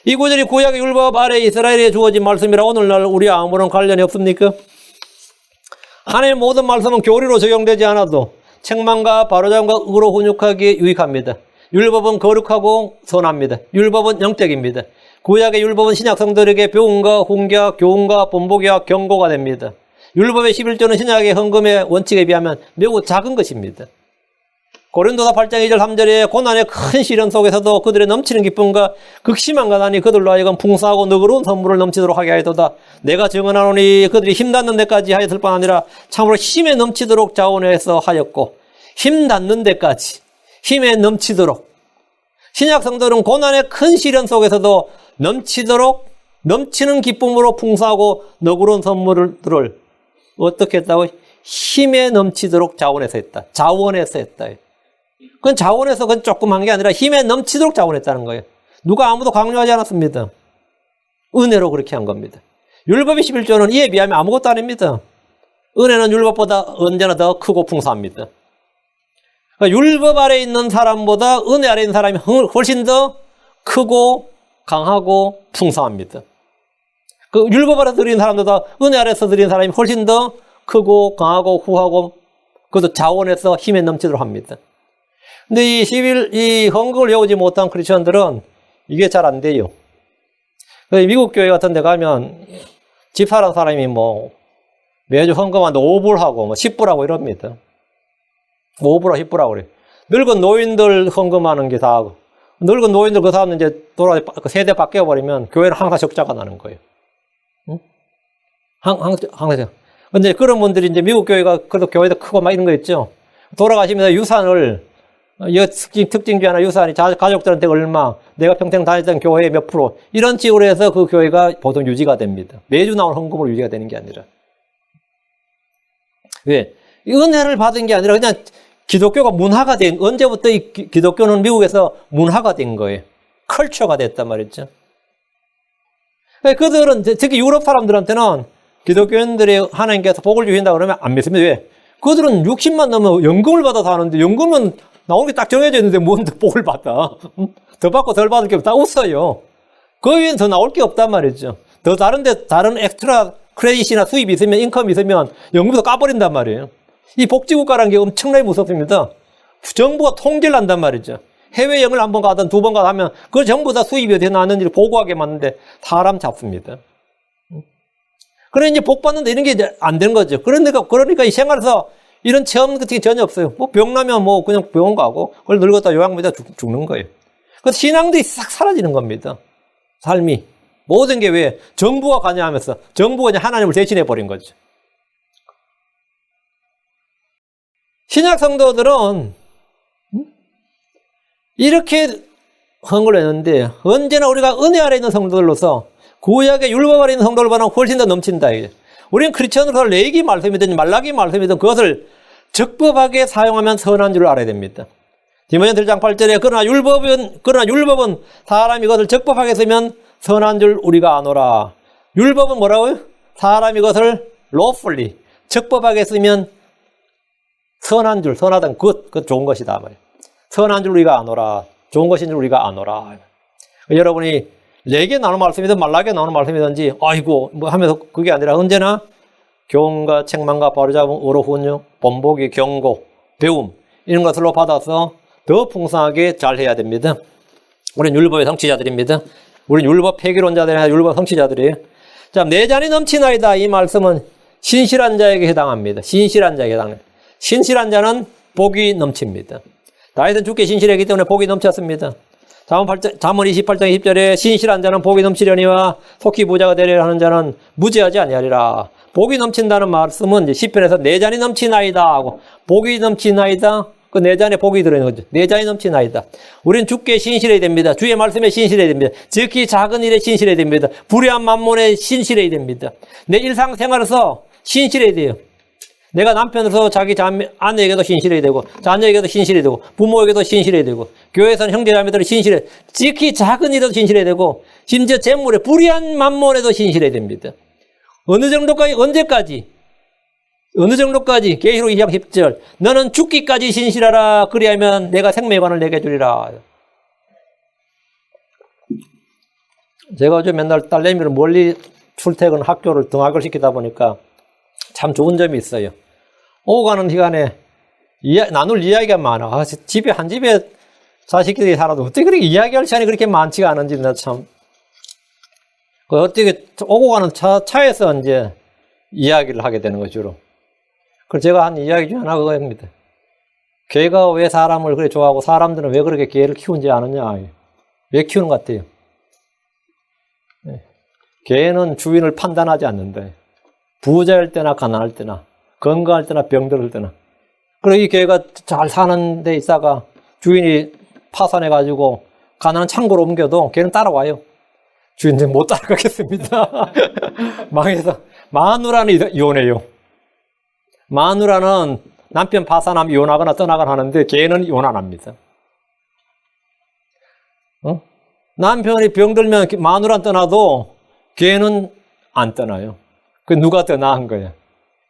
이 구절이 구약의 율법 아래 이스라엘에 주어진 말씀이라 오늘날 우리와 아무런 관련이 없습니까? 하나님의 모든 말씀은 교리로 적용되지 않아도 책망과 바로잡음과 의로 훈육하기에 유익합니다. 율법은 거룩하고 선합니다. 율법은 영적입니다. 구약의 율법은 신약 성도들에게 배움과 훈계와 교훈과 본보기와 경고가 됩니다. 율법의 11조는 신약의 헌금의 원칙에 비하면 매우 작은 것입니다. 고린도서 8장 2절 3절에 고난의 큰 시련 속에서도 그들의 넘치는 기쁨과 극심한 가난이 그들로 하여금 풍성하고 너그러운 선물을 넘치도록 하게 하여도다. 내가 증언하노니 그들이 힘 닿는 데까지 하였을 뿐 아니라 참으로 힘에 넘치도록 자원해서 하였고 힘 닿는 데까지 힘에 넘치도록. 신약 성도는 고난의 큰 시련 속에서도 넘치도록 넘치는 기쁨으로 풍성하고 너그러운 선물을 어떻게 했다고? 힘에 넘치도록 자원해서 했다. 자원해서 했다. 그건 자원해서 그건 조금 한 게 아니라 힘에 넘치도록 자원했다는 거예요. 누가 아무도 강요하지 않았습니다. 은혜로 그렇게 한 겁니다. 율법의 11조는 이에 비하면 아무것도 아닙니다. 은혜는 율법보다 언제나 더 크고 풍성합니다. 그러니까 율법 아래 있는 사람보다 은혜 아래 있는 사람이 훨씬 더 크고 강하고 풍성합니다. 그 율법 아래서 드리는 사람보다 은혜 아래서 드리는 사람이 훨씬 더 크고 강하고 후하고 그것도 자원해서 힘에 넘치도록 합니다. 근데 이 헌금을 외우지 못한 크리스천들은 이게 잘 안 돼요. 미국 교회 같은 데 가면 집사라는 사람이 매주 헌금하는데 5불하고 10불하고 이럽니다. 5불하고 10불하고 그래요. 늙은 노인들 헌금하는 게 다 하고. 늙은 노인들 그 사람은 이제 세대 바뀌어버리면 교회는 항상 적자가 나는 거예요. 응? 항상. 근데 그런 분들이 이제 미국 교회가 그래도 교회도 크고 막 이런 거 있죠. 돌아가시면서 유산을 특징 중에 하나 유산이 가족들한테 얼마, 내가 평생 다녔던 교회의 몇 프로 이런 식으로 해서 그 교회가 보통 유지가 됩니다. 매주 나오는 헌금으로 유지가 되는 게 아니라. 왜? 은혜를 받은 게 아니라 그냥 기독교가 문화가 된, 언제부터 이 기독교는 미국에서 문화가 된 거예요. 컬처가 됐단 말이죠. 그들은 특히 유럽 사람들한테는 기독교인들이 하나님께서 복을 주신다 그러면 안 믿습니다. 왜? 그들은 60만 넘으면 연금을 받아서 하는데 연금은 나오는 게 딱 정해져 있는데 뭔 복을 받아. 더 받고 덜 받을 게 다 없어요. 그 위엔 더 나올 게 없단 말이죠. 더 다른 엑스트라 크레딧이나 수입이 있으면, 인컴이 있으면 연금도 까버린단 말이에요. 이 복지국가라는 게 엄청나게 무섭습니다. 정부가 통제를 한단 말이죠. 해외여행을 한 번 가든 두 번 가든 하면 그 전부 다 수입이 어디서 나왔는지를 보고하게 만드는데 사람 잡습니다. 그래 이제 복 받는데 이런 게 안 되는 거죠. 그러니까 이 생활에서 이런 체험 같은 게 전혀 없어요. 뭐 병 나면 뭐 그냥 병원 가고 그걸 늙었다 요양보다 죽는 거예요. 그래서 신앙들이 싹 사라지는 겁니다. 삶이. 모든 게 왜 정부가 관여하면서 정부가 이제 하나님을 대신해 버린 거죠. 신약 성도들은 이렇게 한 걸 했는데 언제나 우리가 은혜 아래 있는 성도들로서 구약의 율법 아래 있는 성도들보다 훨씬 더 넘친다. 우리는 크리스천으로서 레위기 말씀이든 말라기 말씀이든 그것을 적법하게 사용하면 선한 줄 알아야 됩니다. 디모데전서 1장 8절에 그러나 율법은 사람이 이것을 적법하게 쓰면 선한 줄 우리가 아노라. 율법은 뭐라고요? 사람이 이것을 lawfully 적법하게 쓰면 선한 줄, 선하던 그 좋은 것이다 말이에요. 선한 줄 우리가 아노라. 좋은 것인 줄 우리가 아노라. 여러분이 레위기에 나오는 말씀이든 말라기에 나오는 말씀이든지 아이고 뭐 하면서 그게 아니라 언제나 교훈과 책망과 바로잡음, 의로 훈육, 본보기, 경고, 배움 이런 것들로 받아서 더 풍성하게 잘 해야 됩니다. 우리는 율법의 성취자들입니다. 우리는 율법 폐기론자들이 아니라 율법 성취자들이에요. 자, 내 잔이 넘치나이다. 이 말씀은 신실한 자에게 해당합니다. 신실한 자에게 해당합니다. 신실한 자는 복이 넘칩니다. 다윗은 주께 신실했기 때문에 복이 넘쳤습니다. 잠언 28장 20절에 신실한 자는 복이 넘치려니와 속히 부자가 되려 하는 자는 무죄하지 아니하리라. 복이 넘친다는 말씀은 이제 시편에서 내 잔이 넘치나이다 하고 복이 넘치나이다. 그 내 잔에 복이 들어있는 거죠. 내 잔이 넘치나이다. 우리는 주께 신실해야 됩니다. 주의 말씀에 신실해야 됩니다. 즉히 작은 일에 신실해야 됩니다. 불의한 만몬에 신실해야 됩니다. 내 일상생활에서 신실해야 돼요. 내가 남편으로서 자기 아내에게도 신실해야 되고 자녀에게도 신실해야 되고 부모에게도 신실해야 되고 교회에서는 형제자매들은 신실해야 되고 지극히 작은 일에도 신실해야 되고 심지어 재물에 불의한 만몬에도 신실해야 됩니다. 어느 정도까지 계시록 2장 10절 너는 죽기까지 신실하라 그리하면 내가 생명의 관을 내게 주리라. 제가 요즘 맨날 딸내미를 멀리 출퇴근 학교를 등하교를 시키다 보니까 참 좋은 점이 있어요. 오고 가는 시간에 나눌 이야기가 많아. 한 집에 자식들이 살아도 어떻게 그렇게 이야기할 시간이 그렇게 많지가 않은지 나 참. 어떻게 오고 가는 차에서 이제 이야기를 하게 되는 거죠, 주로. 그래서 제가 한 이야기 중에 하나가 그겁니다. 개가 왜 사람을 그렇게 좋아하고 사람들은 왜 그렇게 개를 키우는지 아느냐. 왜 키우는 것 같아요? 개는 주인을 판단하지 않는데 부자일 때나 가난할 때나 건강할 때나 병들을 때나 그리고 이 개가 잘 사는 데 있다가 주인이 파산해가지고 가난한 창고로 옮겨도 개는 따라와요. 주인은 못 따라가겠습니다. 망해서 마누라는 이혼해요. 마누라는 남편 파산하면 이혼하거나 떠나거나 하는데 개는 이혼 안 합니다. 남편이 병들면 마누라는 떠나도 개는 안 떠나요. 그 누가 더 나은 거야?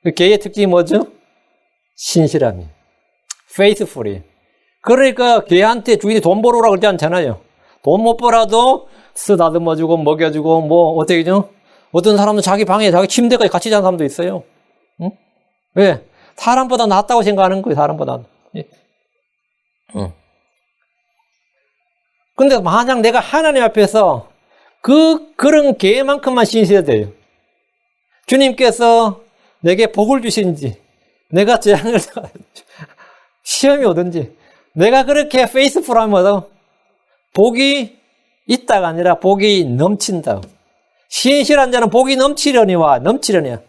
그 개의 특징이 뭐죠? 신실함이. faithfully. 그러니까 개한테 주인이 돈 벌어오라고 그러지 않잖아요. 돈 못 벌어도 쓰다듬어주고 먹여주고 뭐 어떻게 죠? 어떤 사람은 자기 방에 자기 침대까지 같이 자는 사람도 있어요. 응? 왜? 사람보다 낫다고 생각하는 거예요. 사람보다. 근데 만약 내가 하나님 앞에서 그런 개만큼만 신실해야 돼요. 주님께서 내게 복을 주신지, 내가 재앙을 시험이 오든지, 내가 그렇게 페이스풀하면 복이 있다가 아니라 복이 넘친다. 신실한 자는 복이 넘치려니와 넘치려니와.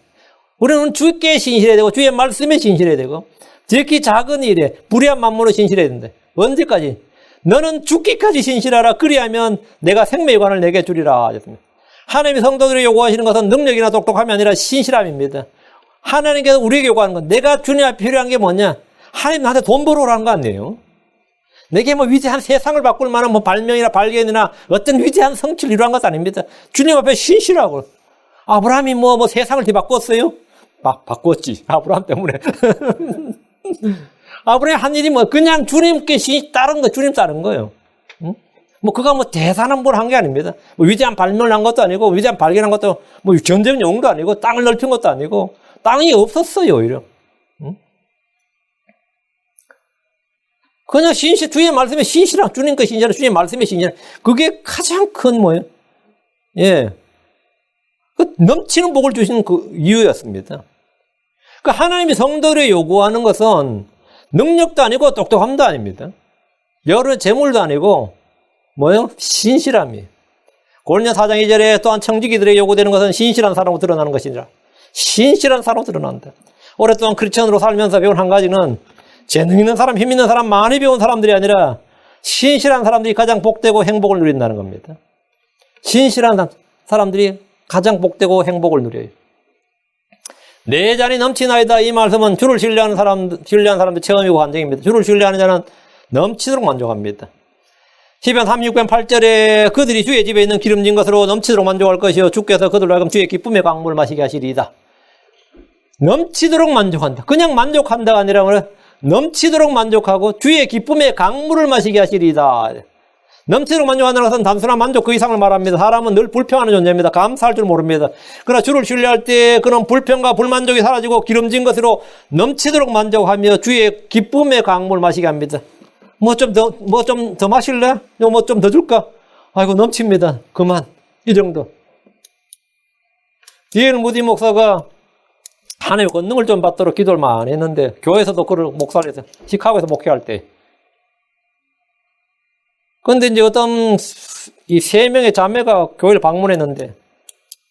우리는 주께 신실해야 되고 주의 말씀에 신실해야 되고 특히 작은 일에 불의한 만물로 신실해야 된다. 언제까지? 너는 죽기까지 신실하라. 그리하면 내가 생명의 관을 내게 주리라. 하나님이 성도들이 요구하시는 것은 능력이나 똑똑함이 아니라 신실함입니다. 하나님께서 우리에게 요구하는 건 내가 주님 앞에 필요한 게 뭐냐? 하나님 나한테 돈 벌어오라는 거 아니에요? 내게 뭐 위대한 세상을 바꿀 만한 뭐 발명이나 발견이나 어떤 위대한 성취를 이루한 것도 아닙니다. 주님 앞에 신실하고. 아브라함이 뭐 세상을 뒤바꿨어요? 바꿨지. 아브라함 때문에. 아브라함이 한 일이 뭐 그냥 주님께 따른 거, 주님 따른 거예요. 응? 뭐 그가 뭐 대단한 뭘 한 게 아닙니다. 뭐 위대한 발명을 한 것도 아니고 위대한 발견한 것도 뭐 전쟁 용도 아니고 땅을 넓힌 것도 아니고 땅이 없었어요 오히려. 그냥 주의 말씀에 신실한 주님과 신실한 주의 말씀에 신실한 그게 가장 큰 뭐예요? 예, 그 넘치는 복을 주시는 그 이유였습니다. 그 하나님이 성도들이 요구하는 것은 능력도 아니고 똑똑함도 아닙니다. 여러 재물도 아니고 뭐예요? 신실함이에요. 고린도 4장 2절에 또한 청지기들에게 요구되는 것은 신실한 사람으로 드러나는 것이니라. 신실한 사람으로 드러난다. 오랫동안 크리스천으로 살면서 배운 한 가지는 재능 있는 사람, 힘 있는 사람, 많이 배운 사람들이 아니라 신실한 사람들이 가장 복되고 행복을 누린다는 겁니다. 신실한 사람들이 가장 복되고 행복을 누려요. 내 잔이 넘치나이다. 이 말씀은 주를 신뢰하는 사람들 체험이고 간증입니다. 주를 신뢰하는 자는 넘치도록 만족합니다. 시편 36편 8절에 그들이 주의 집에 있는 기름진 것으로 넘치도록 만족할 것이요 주께서 그들로 하여금 주의 기쁨의 강물을 마시게 하시리이다. 넘치도록 만족한다. 그냥 만족한다가 아니라 넘치도록 만족하고 주의 기쁨의 강물을 마시게 하시리이다. 넘치도록 만족한다는 것은 단순한 만족 그 이상을 말합니다. 사람은 늘 불평하는 존재입니다. 감사할 줄 모릅니다. 그러나 주를 신뢰할 때 그런 불평과 불만족이 사라지고 기름진 것으로 넘치도록 만족하며 주의 기쁨의 강물을 마시게 합니다. 뭐 좀 더 마실래? 뭐 좀 더 줄까? 아이고 넘칩니다. 그만. 이 정도. D.L. 무디 목사가 하나님의 권능을 좀 받도록 기도를 많이 했는데 교회에서도 그를 목사를 해서 시카고에서 목회할 때. 그런데 이제 어떤 이 3명의 자매가 교회를 방문했는데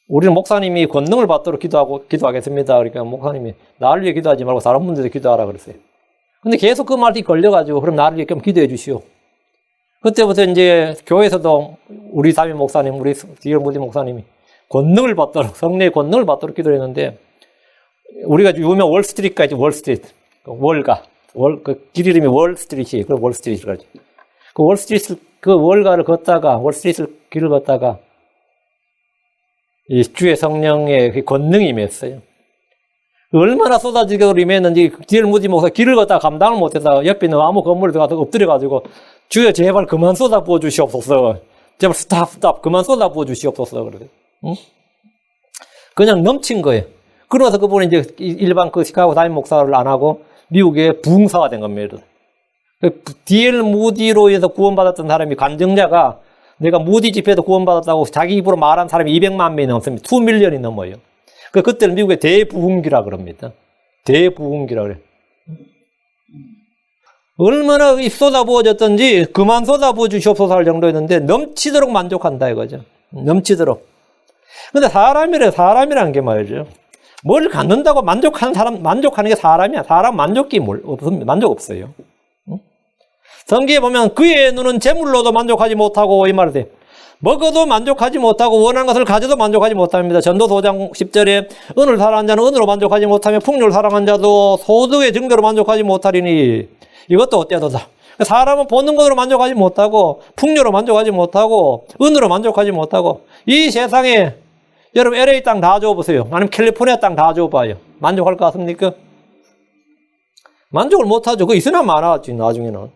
우리는 목사님이 권능을 받도록 기도하겠습니다. 그러니까 목사님이 나를 위해 기도하지 말고 다른 분들도 기도하라 그랬어요. 근데 계속 그 말이 걸려가지고 그럼 나를 위해 좀 기도해 주시오. 그때부터 이제 교회에서도 우리 담임 목사님, 우리 D.L. 무디 목사님이 권능을 받도록, 성령의 권능을 받도록 기도를 했는데 우리가 유명 월스트리트가 있죠. 월스트리트. 월가. 그 길 이름이 월스트리트예요. 그럼 월스트리트를 가죠. 그 월스트리트, 그 월가를 걷다가, 월스트리트 길을 걷다가 이 주의 성령의 권능이 임했어요. 얼마나 쏟아지게 임했는지 D.L. 무디 목사 길을 걷다가 감당을 못해서 옆에 있는 아무 건물에 들어가서 엎드려가지고 주여 제발 그만 쏟아부어 주시옵소서. 제발 스탑 그만 쏟아부어 주시옵소서. 그러더라고요. 응? 그냥 넘친 거예요. 그러면서 그분이 이제 일반 그 시카고 담임 목사를 안 하고 미국의 부흥사가 된 겁니다. D.L. 무디로 인해서 구원받았던 사람이 간증자가 내가 무디 집회에서 구원받았다고 자기 입으로 말한 사람이 200만 명이 넘습니다. 2밀리언이 넘어요. 그때는 미국의 대부흥기라 그럽니다. 대부흥기라 그래요. 얼마나 쏟아부어졌던지 그만 쏟아부어 주시옵소서 할 정도였는데 넘치도록 만족한다 이거죠. 넘치도록. 근데 사람이라는 게 말이죠. 뭘 갖는다고 만족하는 게 사람이야. 사람 만족 없어요. 응? 성경에 보면 그의 눈은 재물로도 만족하지 못하고 이 말을 돼. 먹어도 만족하지 못하고 원하는 것을 가져도 만족하지 못합니다. 전도서 5장 10절에 은을 사랑한 자는 은으로 만족하지 못하며 풍요를 사랑한 자도 소득의 증거로 만족하지 못하리니 이것도 어때도다. 사람은 보는 것으로 만족하지 못하고 풍요로 만족하지 못하고 은으로 만족하지 못하고 이 세상에 여러분 LA 땅 다 줘보세요. 아니면 캘리포니아 땅 다 줘봐요. 만족할 것 같습니까? 만족을 못하죠. 그거 있으나 많아지 나중에는.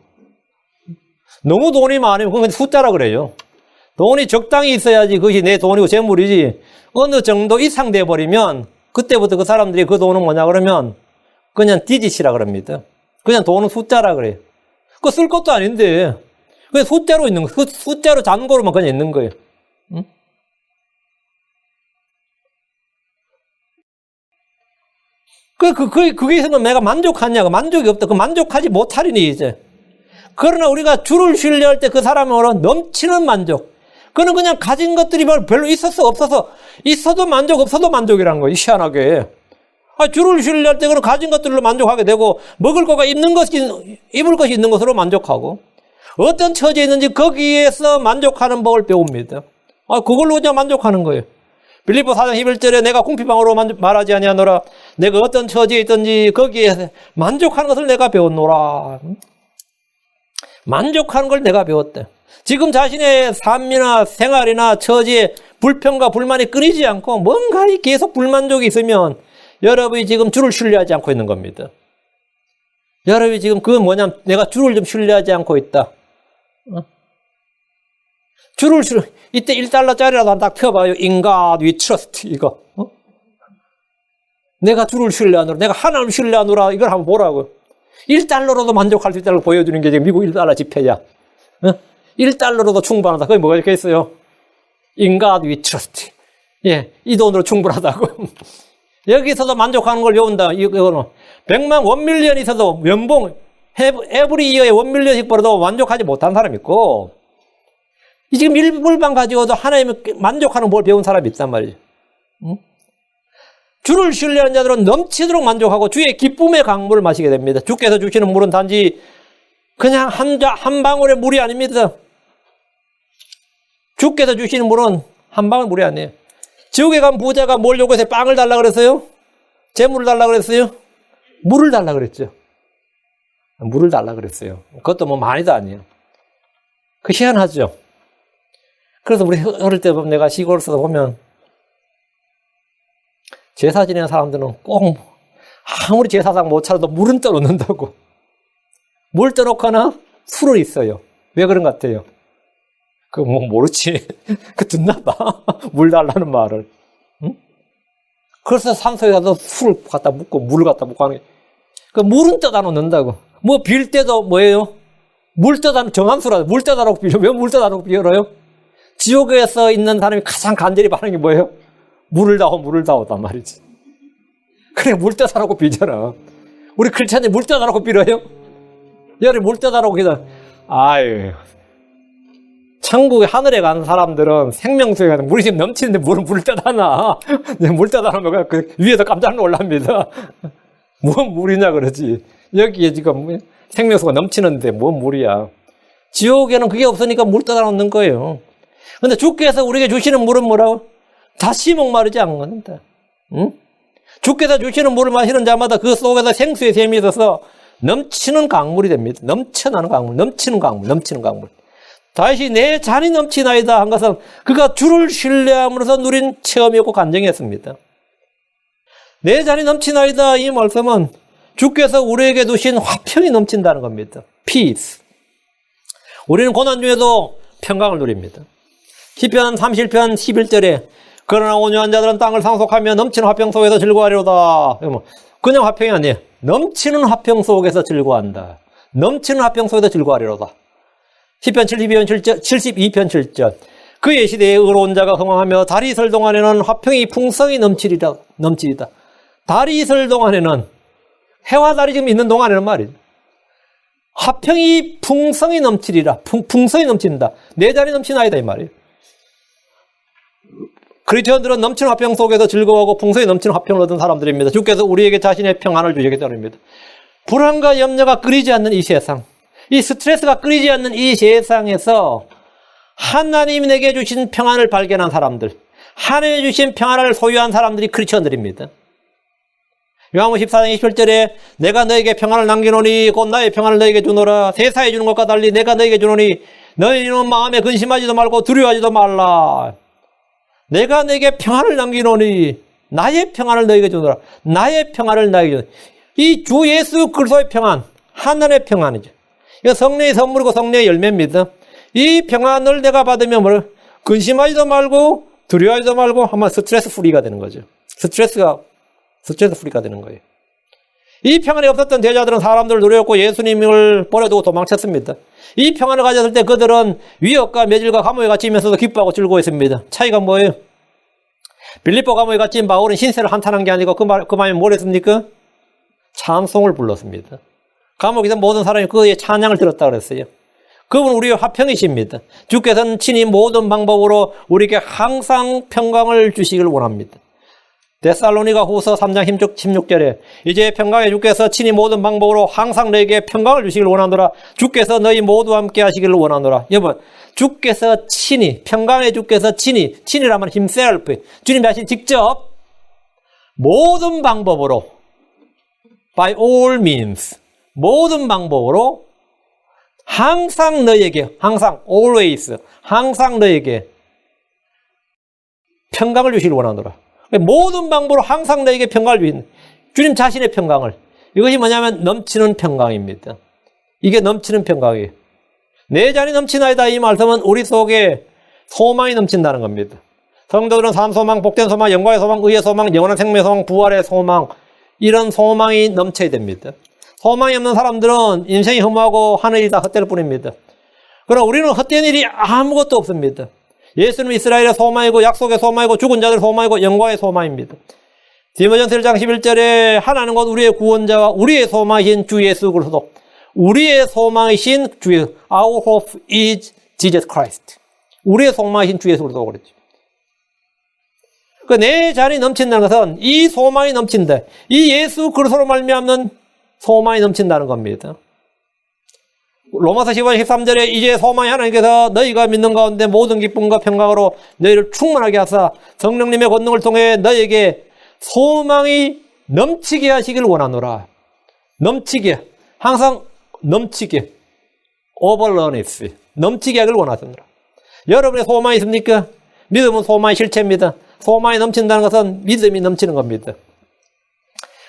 너무 돈이 많으면 그건 숫자라 그래요. 돈이 적당히 있어야지 그것이 내 돈이고 재물이지. 어느 정도 이상 돼버리면 그때부터 그 사람들이 그 돈은 뭐냐 그러면 그냥 디짓이라 그럽니다. 그냥 돈은 숫자라 그래요. 그거 쓸 것도 아닌데 그냥 숫자로 있는 거. 그 숫자로 잔고로만 그냥 있는 거예요. 응? 그게 있으면 내가 만족하냐고. 만족이 없다. 그 만족하지 못하리니 이제. 그러나 우리가 주를 신뢰할 때 그 사람으로 넘치는 만족. 그는 그냥 가진 것들이 별로 있어서 없어서 있어도 만족 없어도 만족이라는 거예요. 희한하게. 주를 신뢰할 때 그는 가진 것들로 만족하게 되고 먹을 거가 입을 것이 있는 것으로 만족하고 어떤 처지에 있는지 거기에서 만족하는 법을 배웁니다. 그걸로 그냥 만족하는 거예요. 빌립보 4장 11절에 내가 궁핍함으로 말하지 아니하노라. 내가 어떤 처지에 있든지 거기에 만족하는 것을 내가 배웠노라. 만족하는 걸 내가 배웠대. 지금 자신의 삶이나 생활이나 처지에 불평과 불만이 끊이지 않고 뭔가 계속 불만족이 있으면 여러분이 지금 주를 신뢰하지 않고 있는 겁니다. 여러분이 지금 그건 뭐냐면 내가 주를 좀 신뢰하지 않고 있다. 이때 1달러짜리라도 딱 펴봐요. In God we trust. 이거. 내가 주를 신뢰하노라. 내가 하나님을 신뢰하노라. 이걸 한번 보라고. 1달러로도 만족할 수 있다고 보여주는 게 지금 미국 1달러 지폐야. 1달러로도 충분하다. 그게 뭐가 이렇게 있어요? In God we trust. 예, 이 돈으로 충분하다고. 여기서도 만족하는 걸 배운다. 이거는 100만 1밀리언 있어도 연봉 에브리 이어에 1밀리언씩 벌어도 만족하지 못한 사람이 있고, 지금 1불만 가지고도 하나님을 만족하는 뭘 배운 사람이 있단 말이죠. 응? 주를 신뢰하는 자들은 넘치도록 만족하고 주의 기쁨의 강물을 마시게 됩니다. 주께서 주시는 물은 단지 그냥 한 방울의 물이 아닙니다. 주께서 주시는 물은 한 방울 물이 아니에요. 지옥에 간 부자가 뭘 요구해서 빵을 달라 그랬어요? 재물을 달라 그랬어요? 물을 달라 그랬죠. 물을 달라 그랬어요. 그것도 뭐 많이도 아니에요. 그 희한하죠. 그래서 우리 어릴 때 보면 내가 시골에서 보면 제사 지내는 사람들은 꼭 아무리 제사상 못 차려도 물은 떠놓는다고. 물 떠놓거나 술을 있어요. 왜 그런 것 같아요? 그거 뭐 모르지. 그 듣나 봐. 물 달라는 말을. 응? 그래서 산소에 가서 술을 갖다 붓고 물을 갖다 붓고 하는 게. 그 물은 떠다 놓는다고. 뭐 빌 때도 뭐예요? 물 떠다 정한 수라. 물 떠다 놓고 빌려. 왜 물 떠다 놓고 빌어요? 지옥에서 있는 사람이 가장 간절히 바라는 게 뭐예요? 물을 다오단 말이지. 그래, 물 떠다 놓고 빌잖아. 우리 크리스찬이 물 떠다 놓고 빌어요? 여기 물 떠다 놓고 빌어. 아유. 천국에 하늘에 가는 사람들은 생명수에 가는 물이 지금 넘치는데 물을 떠다 놔. 물 떠다 놓으면 그 위에서 깜짝 놀랍니다. 뭔 물이냐 그러지. 여기에 지금 생명수가 넘치는데 뭔 물이야. 지옥에는 그게 없으니까 물 떠다 놓는 거예요. 근데 주께서 우리에게 주시는 물은 뭐라고? 다시 목마르지 않는다. 응? 주께서 주시는 물을 마시는 자마다 그 속에서 생수의 샘이 있어서 넘치는 강물이 됩니다. 넘치는 강물. 다시 내 잔이 넘치나이다 한 것은 그가 주를 신뢰함으로써 누린 체험이었고 간증이었습니다. 내 잔이 넘치나이다 이 말씀은 주께서 우리에게 두신 화평이 넘친다는 겁니다. Peace. 우리는 고난 중에도 평강을 누립니다. 시편 30편 11절에 그러나 온유한 자들은 땅을 상속하며 넘치는 화평 속에서 즐거워하리로다. 그냥 화평이 아니에요. 넘치는 화평 속에서 즐거워한다. 넘치는 화평 속에서 즐거워하리로다. 시편 72편 7절 그의 시대에 의로운 자가 흥왕하며 달이 있을 동안에는 화평이 풍성히 넘치리다. 달이 있을 동안에는 해와 달이 지금 있는 동안에는 말이죠. 화평이 풍성히 넘치리라. 풍성히 넘친다. 내 잔이 넘치나이다 이 말이에요. 그리스도인들은 넘치는 화평 속에서 즐거워하고 풍성히 넘치는 화평을 얻은 사람들입니다. 주께서 우리에게 자신의 평안을 주시기 때문입니다. 불안과 염려가 끓이지 않는 이 세상, 이 스트레스가 끓이지 않는 이 세상에서 하나님이 내게 주신 평안을 발견한 사람들, 하나님이 주신 평안을 소유한 사람들이 크리스천들입니다. 요한복음 14장 27절에 내가 너에게 평안을 남기노니 곧 나의 평안을 너에게 주노라. 세상에 주는 것과 달리 내가 너에게 주노니 너희는 마음에 근심하지도 말고 두려워하지도 말라. 내가 너에게 평안을 남기노니 나의 평안을 너에게 주노라. 나의 평안을 너에게 주노라. 이 주 예수 그리스도의 평안, 하늘의 평안이죠. 이거 성령의 선물이고 성령의 열매입니다. 이 평안을 내가 받으면 뭘 근심하지도 말고 두려워하지도 말고 한번 스트레스 프리가 되는 거죠. 스트레스 프리가 되는 거예요. 이 평안이 없었던 제자들은 사람들을 노렸고 예수님을 버려두고 도망쳤습니다. 이 평안을 가졌을 때 그들은 위협과 매질과 감옥에 갇히면서도 기뻐하고 즐거워했습니다. 차이가 뭐예요? 빌립보 감옥에 갇힌 바울은 신세를 한탄한 게 아니고 그 마음에 뭘 했습니까? 찬송을 불렀습니다. 감옥에서 모든 사람이 그의 찬양을 들었다고 그랬어요. 그분은 우리의 화평이십니다. 주께서는 친히 모든 방법으로 우리에게 항상 평강을 주시기를 원합니다. 데살로니가 후서 3장 16절에 이제 평강의 주께서 친히 모든 방법으로 항상 너에게 평강을 주시기를 원하노라. 주께서 너희 모두와 함께 하시기를 원하노라. 여러분, 주께서 친히, 평강의 주께서 친히라면 himself, 주님이 하신 직접 모든 방법으로 by all means, 모든 방법으로 항상 너에게, 항상 always, 항상 너에게 평강을 주시기를 원하노라. 모든 방법으로 항상 너에게 평강을 주시는 주님 자신의 평강을. 이것이 뭐냐면 넘치는 평강입니다. 이게 넘치는 평강이에요. 내 잔이 넘치나이다 이 말씀은 우리 속에 소망이 넘친다는 겁니다. 성도들은 산소망, 복된 소망, 영광의 소망, 의의 소망, 영원한 생명의 소망, 부활의 소망, 이런 소망이 넘쳐야 됩니다. 소망이 없는 사람들은 인생이 허무하고 하늘이 다 헛될 뿐입니다. 그러나 우리는 헛된 일이 아무것도 없습니다. 예수는 이스라엘의 소망이고 약속의 소망이고 죽은 자들의 소망이고 영광의 소망입니다. 디모전서 1장 11절에 하나는 곧 우리의 구원자와 우리의 소망이신 주 예수 그리스도, 우리의 소망이신 주 예수, Our hope is Jesus Christ. 우리의 소망이신 주 예수 그리스도 그랬죠. 내 잔이 넘친다는 것은 이 소망이 넘친다. 이 예수 그리스도로 말미암는 소망이 넘친다는 겁니다. 로마서 15장 13절에 이제 소망이 하나님께서 너희가 믿는 가운데 모든 기쁨과 평강으로 너희를 충만하게 하사 성령님의 권능을 통해 너희에게 소망이 넘치게 하시길 원하노라. 넘치게, 항상 넘치게, overrunneth, 넘치게 하길 원하십니다. 여러분의 소망이 있습니까? 믿음은 소망의 실체입니다. 소망이 넘친다는 것은 믿음이 넘치는 겁니다.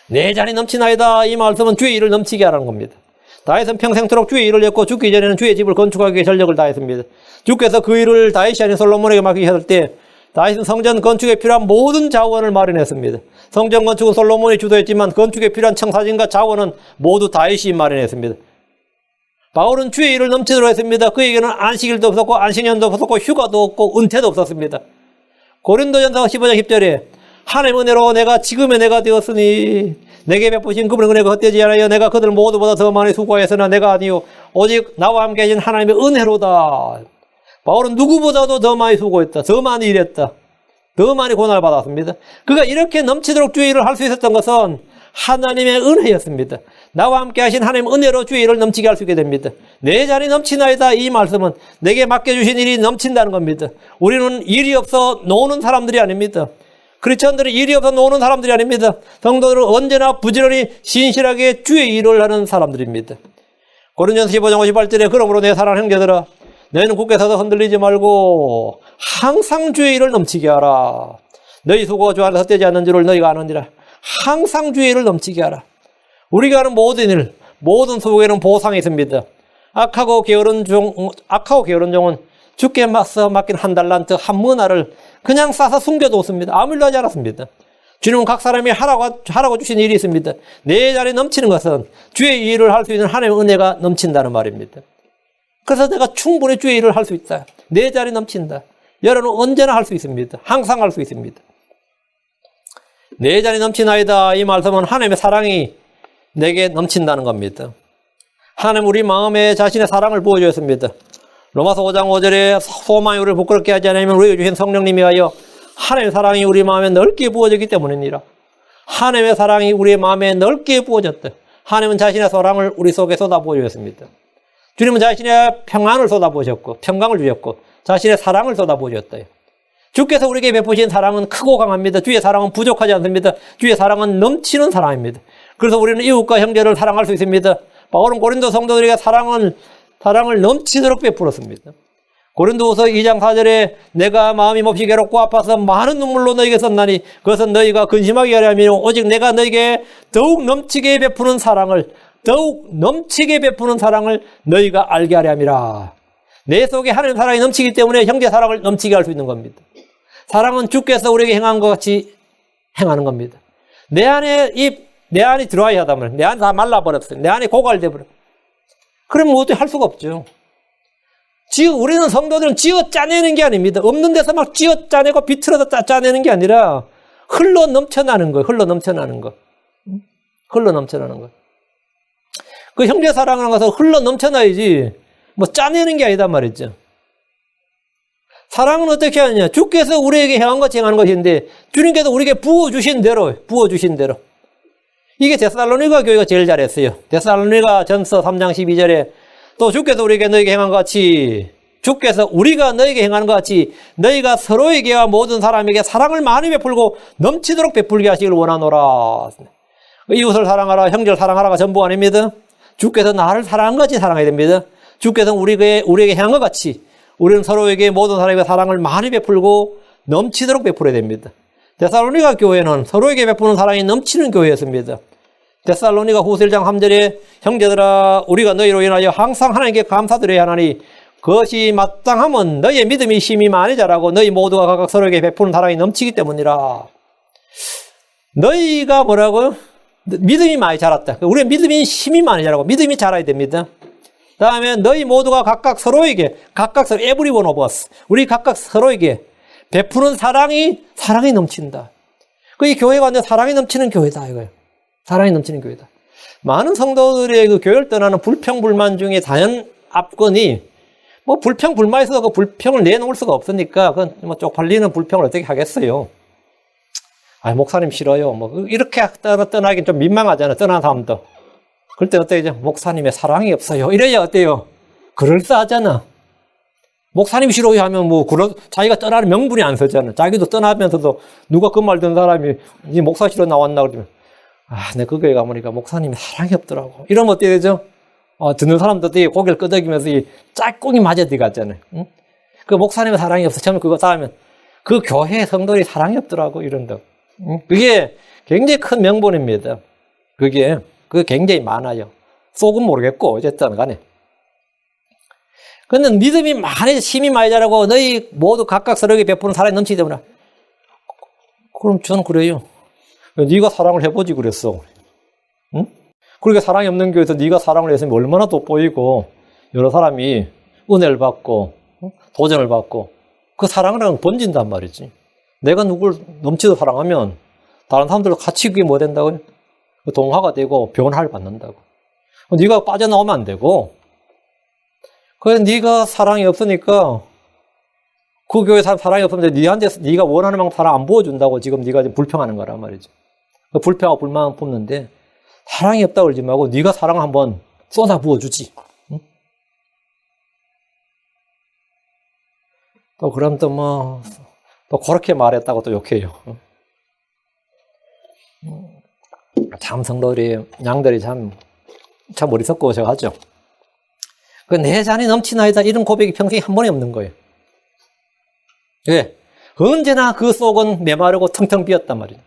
내 잔이 넘치나이다. 이 말씀은 주의 일을 넘치게 하라는 겁니다. 다윗은 평생토록 주의 일을 했고 죽기 전에는 주의 집을 건축하기 위해 전력을 다했습니다. 주께서 그 일을 다윗이 아닌 솔로몬에게 맡기셨을 때 다윗은 성전 건축에 필요한 모든 자원을 마련했습니다. 성전 건축은 솔로몬이 주도했지만 건축에 필요한 청사진과 자원은 모두 다윗이 마련했습니다. 바울은 주의 일을 넘치도록 했습니다. 그에게는 안식일도 없었고 안식년도 없었고 휴가도 없고 은퇴도 없었습니다. 고린도전서 15장 10절에 하나님의 은혜로 내가 지금의 내가 되었으니 내게 베푸신 그분의 은혜가 헛되지 않아요. 내가 그들 모두보다 더 많이 수고하였으나 내가 아니요 오직 나와 함께 하신 하나님의 은혜로다. 바울은 누구보다도 더 많이 수고했다. 더 많이 일했다. 더 많이 고난을 받았습니다. 그가 이렇게 넘치도록 주의 일을 할 수 있었던 것은 하나님의 은혜였습니다. 나와 함께 하신 하나님의 은혜로 주의 일을 넘치게 할 수 있게 됩니다. 내 잔이 넘치나이다. 이 말씀은 내게 맡겨주신 일이 넘친다는 겁니다. 우리는 일이 없어 노는 사람들이 아닙니다. 크리스천들이 일이 없어 노는 사람들이 아닙니다. 성도들은 언제나 부지런히 신실하게 주의 일을 하는 사람들입니다. 고린도전서 15장 58절에 그러므로 내 사랑하는 형제들아 너희는 굳게 서서 흔들리지 말고 항상 주의 일을 넘치게 하라. 너희 수고가 주 안에 헛되지 않는 줄을 너희가 아느니라. 항상 주의 일을 넘치게 하라. 우리가 하는 모든 일, 모든 수고에는 보상이 있습니다. 악하고 게으른 종은 주께 맞서 맡긴 한 달란트 한 문화를 그냥 싸서 숨겨뒀습니다. 아무 일도 하지 않았습니다. 주님은 각 사람이 하라고 주신 일이 있습니다. 내 자리에 넘치는 것은 주의 일을 할 수 있는 하나님의 은혜가 넘친다는 말입니다. 그래서 내가 충분히 주의 일을 할 수 있다. 내 자리에 넘친다. 여러분은 언제나 할 수 있습니다. 항상 할 수 있습니다. 내 잔이 넘치나이다. 이 말씀은 하나님의 사랑이 내게 넘친다는 겁니다. 하나님 우리 마음에 자신의 사랑을 부어주셨습니다. 로마서 5장 5절에 소망이 우리를 부끄럽게 하지 않으면 우리에게 주신 성령님이 하여 하나님의 사랑이 우리 마음에 넓게 부어졌기 때문이니라. 하나님의 사랑이 우리의 마음에 넓게 부어졌다. 하나님은 자신의 사랑을 우리 속에 쏟아부어 주셨습니다. 주님은 자신의 평안을 쏟아부으셨고 평강을 주셨고 자신의 사랑을 쏟아부어 주셨다. 주께서 우리에게 베푸신 사랑은 크고 강합니다. 주의 사랑은 부족하지 않습니다. 주의 사랑은 넘치는 사랑입니다. 그래서 우리는 이웃과 형제를 사랑할 수 있습니다. 바울은 고린도 성도들에게 사랑을 넘치도록 베풀었습니다. 고린도후서 2장 4절에 내가 마음이 몹시 괴롭고 아파서 많은 눈물로 너에게 썼나니 그것은 너희가 근심하게 하려 함이요 오직 내가 너에게 더욱 넘치게 베푸는 사랑을 너희가 알게 하려 함이라. 내 속에 하나님 사랑이 넘치기 때문에 형제 사랑을 넘치게 할 수 있는 겁니다. 사랑은 주께서 우리에게 행한 것 같이 행하는 겁니다. 내 안이 드라이하다면 내 안이 다 말라버렸어요. 내 안이 고갈돼버려. 그러면 어떻게 할 수가 없죠. 우리는 성도들은 쥐어 짜내는 게 아닙니다. 없는 데서 막 쥐어 짜내고 비틀어서 짜내는 게 아니라 흘러 넘쳐나는 거예요. 흘러 넘쳐나는 거. 그 형제 사랑하는 것은 흘러 넘쳐나야지 뭐 짜내는 게 아니다 말이죠. 사랑은 어떻게 하느냐? 주께서 우리에게 행한 것이 행하는 것인데 주님께서 우리에게 부어주신 대로 이게 데살로니가 교회가 제일 잘했어요. 데살로니가 전서 3장 12절에 또 주께서 우리에게 너에게 행한 것 같이 주께서 우리가 너에게 행하는 것 같이 너희가 서로에게와 모든 사람에게 사랑을 많이 베풀고 넘치도록 베풀게 하시길 원하노라. 이웃을 사랑하라, 형제를 사랑하라가 전부가 아닙니다. 주께서 나를 사랑한 것 같이 사랑해야 됩니다. 주께서 우리에게 행한 것 같이 우리는 서로에게 모든 사람에게 사랑을 많이 베풀고 넘치도록 베풀어야 됩니다. 데살로니가 교회는 서로에게 베푸는 사랑이 넘치는 교회였습니다. 데살로니가 후서 1장 3절에 형제들아 우리가 너희로 인하여 항상 하나님께 감사드려야 하나니 그것이 마땅하면 너희의 믿음이 힘이 많이 자라고 너희 모두가 각각 서로에게 베푸는 사랑이 넘치기 때문이라. 너희가 뭐라고요? 믿음이 많이 자랐다. 우리의 믿음이 힘이 많이 자라고 믿음이 자라야 됩니다. 다음에 너희 모두가 각각 서로에게 everyone of us, 우리 각각 서로에게 베푸는 사랑이 넘친다. 이 교회가 완전 사랑이 넘치는 교회다 이거예요. 사랑이 넘치는 교회다. 많은 성도들의 그 교회를 떠나는 불평불만 중에 자연 압권이 뭐 불평불만에 있어서 그 불평을 내놓을 수가 없으니까 그건 뭐 쪽팔리는 불평을 어떻게 하겠어요. 아, 목사님 싫어요. 뭐 이렇게 떠나긴 좀 민망하잖아요. 떠난 사람도. 그럴 때 어때요? 목사님의 사랑이 없어요. 이래야 어때요? 그럴싸하잖아. 목사님 싫어요 하면 뭐 자기가 떠나는 명분이 안 서잖아. 자기도 떠나면서도 누가 그 말 듣는 사람이 네 목사 싫어 나왔나 그러면 내가 그 교회 가보니까 목사님이 사랑이 없더라고. 이러면 어떻게 되죠? 듣는 사람도 되게 고개를 끄덕이면서 이 짝꿍이 맞아 들어갔잖아요. 응? 그 목사님의 사랑이 없어. 처음에 그거 따르면 그 교회 성도들이 사랑이 없더라고. 이런다. 응? 그게 굉장히 큰 명분입니다. 그게 굉장히 많아요. 속은 모르겠고 어쨌든 간에. 근데 믿음이 많이 힘이 많이 자라고 너희 모두 각각 서로에게 베푸는 사랑이 넘치기 때문에 그럼 저는 그래요. 네가 사랑을 해보지 그랬어. 응? 그렇게 사랑이 없는 교회에서 네가 사랑을 했으면 얼마나 돋보이고 여러 사람이 은혜를 받고 도전을 받고 그 사랑을 번진단 말이지. 내가 누굴 넘치도록 사랑하면 다른 사람들도 같이 그게 뭐 된다고요? 동화가 되고 변화를 받는다고. 네가 빠져나오면 안 되고 그래서 네가 사랑이 없으니까 그 교회 사랑이 없으면 네한테 네가 원하는 만큼 사랑 안 부어준다고 지금 네가 불평하는 거란 말이죠. 불평하고 불만 품는데 사랑이 없다고 그러지 말고 네가 사랑을 한번 쏟아 부어주지. 응? 또 그럼 또 그렇게 말했다고 또 욕해요. 참 성도들이 양들이 참 어리석고 오셔가지고 내 잔이 넘치나이다 이런 고백이 평생에 한 번에 없는 거예요. 왜? 언제나 그 속은 메마르고 텅텅 비었단 말이에요.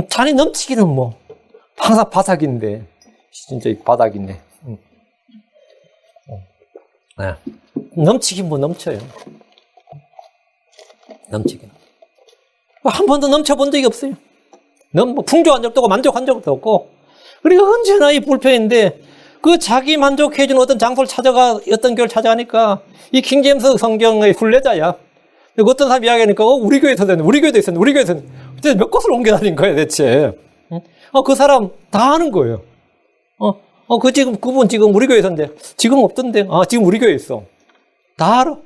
잔이 넘치기는 뭐 항상 바닥인데 진짜 이 바닥이네. 네. 넘치긴 뭐 넘쳐요. 넘치긴 한 번도 넘쳐본 적이 없어요. 풍족한 적도 없고 만족한 적도 없고 그러니까 언제나 이 불편인데 그 자기 만족해주는 어떤 장소를 어떤 교회를 찾아가니까 이 킹제임스 성경의 순례자야. 어떤 사람이 이야기하니까 우리 교회에서 됐네, 우리 교회도 있었네, 우리 교회에서 됐네. 몇 곳을 옮겨 다닌 거야 대체. 그 사람 다 아는 거예요. 그분 지금 우리 교회에 있었는데 지금 없던데. 지금 우리 교회에 있어. 다 알아.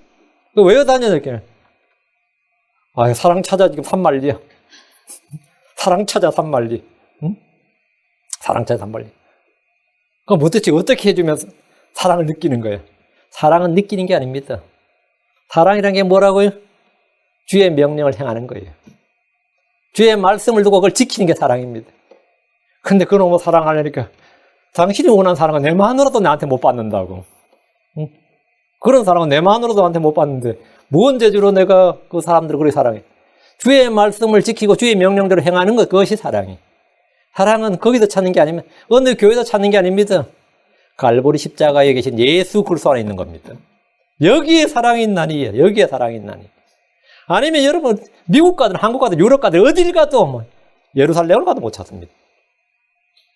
왜 다녀 이렇게. 사랑 찾아 지금 산만리야. 사랑 찾아 산만리. 응? 사랑 찾아 산만리. 그럼 도대체 어떻게 해주면 사랑을 느끼는 거예요? 사랑은 느끼는 게 아닙니다. 사랑이란 게 뭐라고요? 주의 명령을 행하는 거예요. 주의 말씀을 두고 그걸 지키는 게 사랑입니다. 근데 그놈을 사랑하려니까 당신이 원하는 사랑은 내 마누라도 나한테 못 받는다고. 응? 그런 사랑은 내 마누라도 나한테 못 받는데 뭔 재주로 내가 그 사람들을 그렇게 사랑해? 주의 말씀을 지키고 주의 명령대로 행하는 것, 그것이 사랑이. 사랑은 거기서 찾는 게 아니면 어느 교회에서 찾는 게 아닙니다. 갈보리 십자가에 계신 예수 그리스도 안에 있는 겁니다. 여기에 사랑이 있나니, 여기에 사랑이 있나니. 아니면 여러분 미국 가든 한국 가든 유럽 가든 어딜 가도 예루살렘을 가도 못 찾습니다.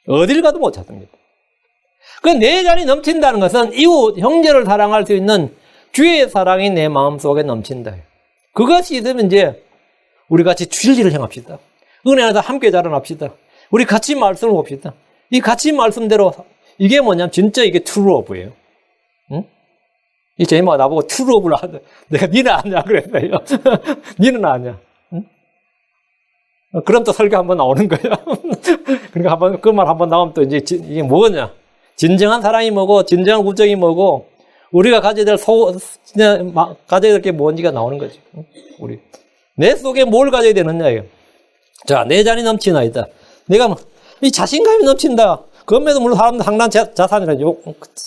어딜 가도 못 찾습니다. 그 내 잔이 넘친다는 것은 이웃 형제를 사랑할 수 있는 주의 사랑이 내 마음속에 넘친다. 그것이 있으면 이제 우리 같이 진리를 행합시다. 은혜 안에서 함께 자라납시다. 우리 같이 말씀을 봅시다. 이 같이 말씀대로 이게 뭐냐면 진짜 이게 트루어브예요. 응? 이 제이마가 나보고 트루어브를 하더. 내가 니는 아냐 그랬어요. 니는 아냐. 응? 그럼 또 설교 한번 나오는 거야. 그러니까 그 말 한번 나오면 또 이제 이게 뭐냐? 진정한 사랑이 뭐고 진정한 우정이 뭐고 우리가 가져야 될 게 뭔지가 나오는 거지. 우리 내 속에 뭘 가져야 되느냐. 자, 내 잔이 넘치나이다. 내가 이 자신감이 넘친다. 그럼에도 물론 사람들 상당한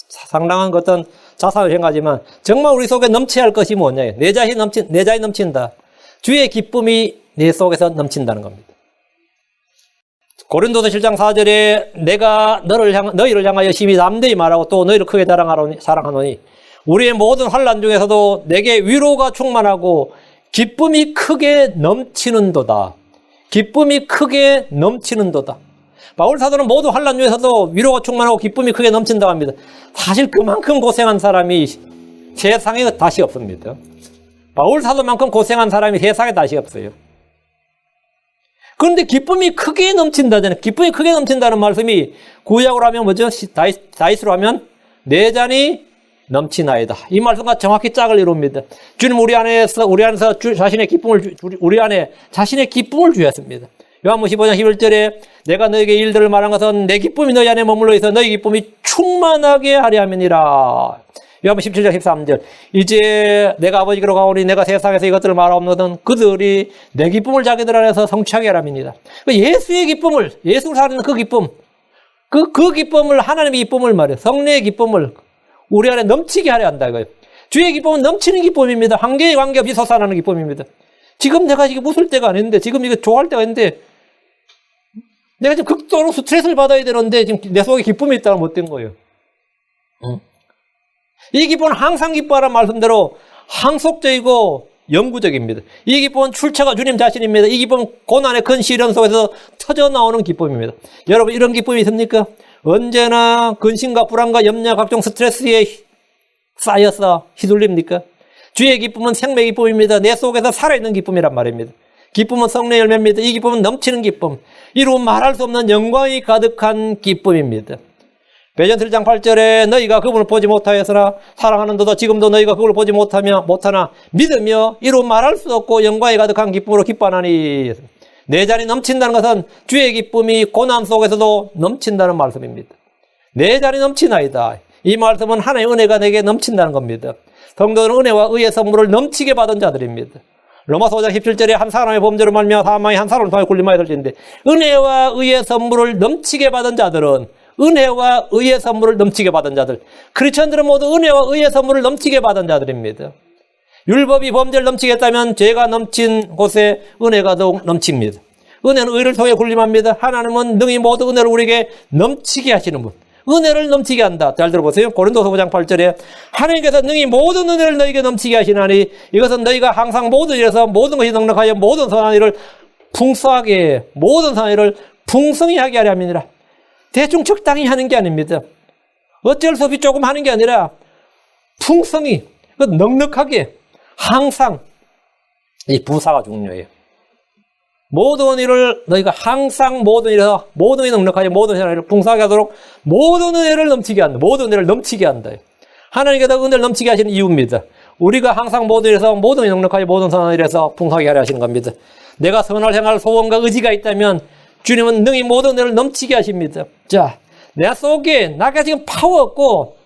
상당한 어떤 자산을 행하지만 정말 우리 속에 넘쳐야 할 것이 뭐냐. 내 잔이 넘친다. 주의 기쁨이 내 속에서 넘친다는 겁니다. 고린도서 7장 4절에 내가 너희를 향하여 심히 담대히 말하고 또 너희를 크게 사랑하노니 우리의 모든 환난 중에서도 내게 위로가 충만하고 기쁨이 크게 넘치는도다. 기쁨이 크게 넘치는도다. 바울 사도는 모든 환난 중에서도 위로가 충만하고 기쁨이 크게 넘친다고 합니다. 사실 그만큼 고생한 사람이 세상에 다시 없습니다. 바울 사도만큼 고생한 사람이 세상에 다시 없어요. 그런데 기쁨이 크게 넘친다잖아요. 기쁨이 크게 넘친다는 말씀이 구약으로 하면 뭐죠? 다윗으로 하면 내 잔이 넘치나이다. 이 말씀과 정확히 짝을 이룹니다. 주님 우리 안에서 우리 안에 자신의 기쁨을 주셨습니다. 요한복음 15장 11절에 내가 너에게 일들을 말한 것은 내 기쁨이 너희 안에 머물러 있어 너희 기쁨이 충만하게 하려 함이니라. 요한복음 17장 13절 이제 내가 아버지께로 가오니 내가 세상에서 이것들을 말하옵노든 그들이 내 기쁨을 자기들 안에서 성취하게 하려 함이니라. 예수의 기쁨을, 예수를 사는 그 기쁨, 그 기쁨을, 하나님의 기쁨을 말해요. 성령의 기쁨을 우리 안에 넘치게 하려 한다 이거예요. 주의 기쁨은 넘치는 기쁨입니다. 관계에 관계없이 솟아나는 기쁨입니다. 지금 내가 지금 웃을 때가 아닌데, 지금 이거 좋아할 때가 아닌데, 내가 지금 극도로 스트레스를 받아야 되는데, 지금 내 속에 기쁨이 있다가 못된 거예요. 이 기쁨은 항상 기뻐하라는 말씀대로 항속적이고 영구적입니다. 이 기쁨은 출처가 주님 자신입니다. 이 기쁨은 고난의 큰 시련 속에서 터져 나오는 기쁨입니다. 여러분, 이런 기쁨이 있습니까? 언제나 근심과 불안과 염려, 각종 스트레스에 쌓여서 휘둘립니까? 주의 기쁨은 생명의 기쁨입니다. 내 속에서 살아있는 기쁨이란 말입니다. 기쁨은 성령의 열매입니다. 이 기쁨은 넘치는 기쁨, 이루 말할 수 없는 영광이 가득한 기쁨입니다. 베드로 7장 8절에 너희가 그분을 보지 못하였으나 사랑하는 너도 지금도 너희가 그걸 보지 못하나 믿으며 이루 말할 수 없고 영광이 가득한 기쁨으로 기뻐하나니. 내 잔이 넘친다는 것은 주의 기쁨이 고난 속에서도 넘친다는 말씀입니다. 내 잔이 넘치나이다. 이 말씀은 하나님의 은혜가 내게 넘친다는 겁니다. 성도들은 은혜와 의의 선물을 넘치게 받은 자들입니다. 로마서 5장 17절에 한 사람의 범죄로 말미암아 사망이 한 사람을 통해 굴림하여 들지는데, 은혜와 의의 선물을 넘치게 받은 자들은, 은혜와 의의 선물을 넘치게 받은 자들, 크리스천들은 모두 은혜와 의의 선물을 넘치게 받은 자들입니다. 율법이 범죄를 넘치게 했다면 죄가 넘친 곳에 은혜가 더욱 넘칩니다. 은혜는 의를 통해 굴림합니다. 하나님은 능히 모든 은혜를 우리에게 넘치게 하시는 분, 은혜를 넘치게 한다. 잘 들어보세요. 고린도서 5장 8절에 하나님께서 능히 모든 은혜를 너희에게 넘치게 하시나니 이것은 너희가 항상 모든 일에서 모든 것이 넉넉하여 모든 선한 일을 풍성하게, 모든 선한 일을 풍성히 하게 하려 함이니라. 대충 적당히 하는 게 아닙니다. 어쩔 수 없이 조금 하는 게 아니라 풍성히, 넉넉하게, 항상. 이 부사가 중요해요. 모든 일을 너희가 항상 모든 일에서 모든 일이 넉넉하게 모든 일을 풍성하게 하도록 모든 은혜를 넘치게 한다. 모든 은혜를 넘치게 한다. 하나님께서 은혜를 넘치게 하시는 이유입니다. 우리가 항상 모든 일에서 모든 일이 넉넉하게 모든 선한 일에서 풍성하게 하려 하시는 겁니다. 내가 선을 행할 소원과 의지가 있다면 주님은 능히 모든 은혜를 넘치게 하십니다. 자, 내 속에 나가 지금 파워 없고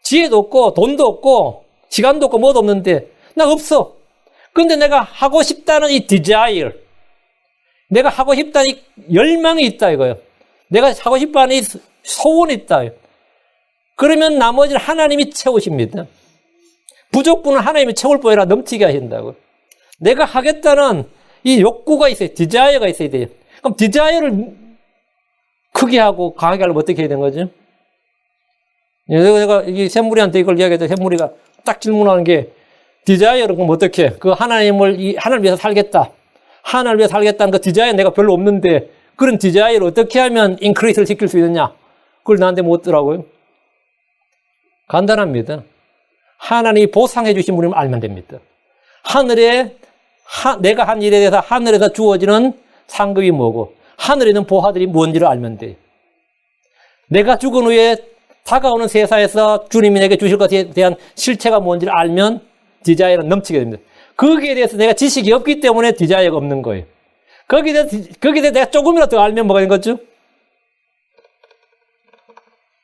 지혜도 없고 돈도 없고 시간도 없고 뭐도 없는데 나 없어. 근데 내가 하고 싶다는 이 desire, 내가 하고 싶다는 이 열망이 있다 이거예요. 내가 하고 싶다는 이 소원이 있다. 그러면 나머지는 하나님이 채우십니다. 부족분은 하나님이 채울 뿐 아니라 넘치게 하신다고. 내가 하겠다는 이 욕구가 있어요. desire가 있어야 돼요. 그럼 desire를 크게 하고 강하게 하려면 어떻게 해야 되는 거죠? 내가 이 샘물이한테 이걸 이야기해서 샘물이가 딱 질문하는 게 desire는 그럼 어떻게? 그 하나님을 위해서 살겠다. 하나님을 위해서 살겠다는 그 디자인 내가 별로 없는데 그런 디자인을 어떻게 하면 인크리스를 시킬 수 있느냐? 그걸 나한테 묻더라고요. 간단합니다. 하나님이 보상해 주신 분이면 알면 됩니다. 하늘에 내가 한 일에 대해서 하늘에서 주어지는 상급이 뭐고 하늘에 있는 보화들이 뭔지를 알면 돼요. 내가 죽은 후에 다가오는 세상에서 주님이 내게 주실 것에 대한 실체가 뭔지를 알면 디자인은 넘치게 됩니다. 거기에 대해서 내가 지식이 없기 때문에 디자이어가 없는 거예요. 거기에 대해서 내가 조금이라도 더 알면 뭐가 되는 거죠?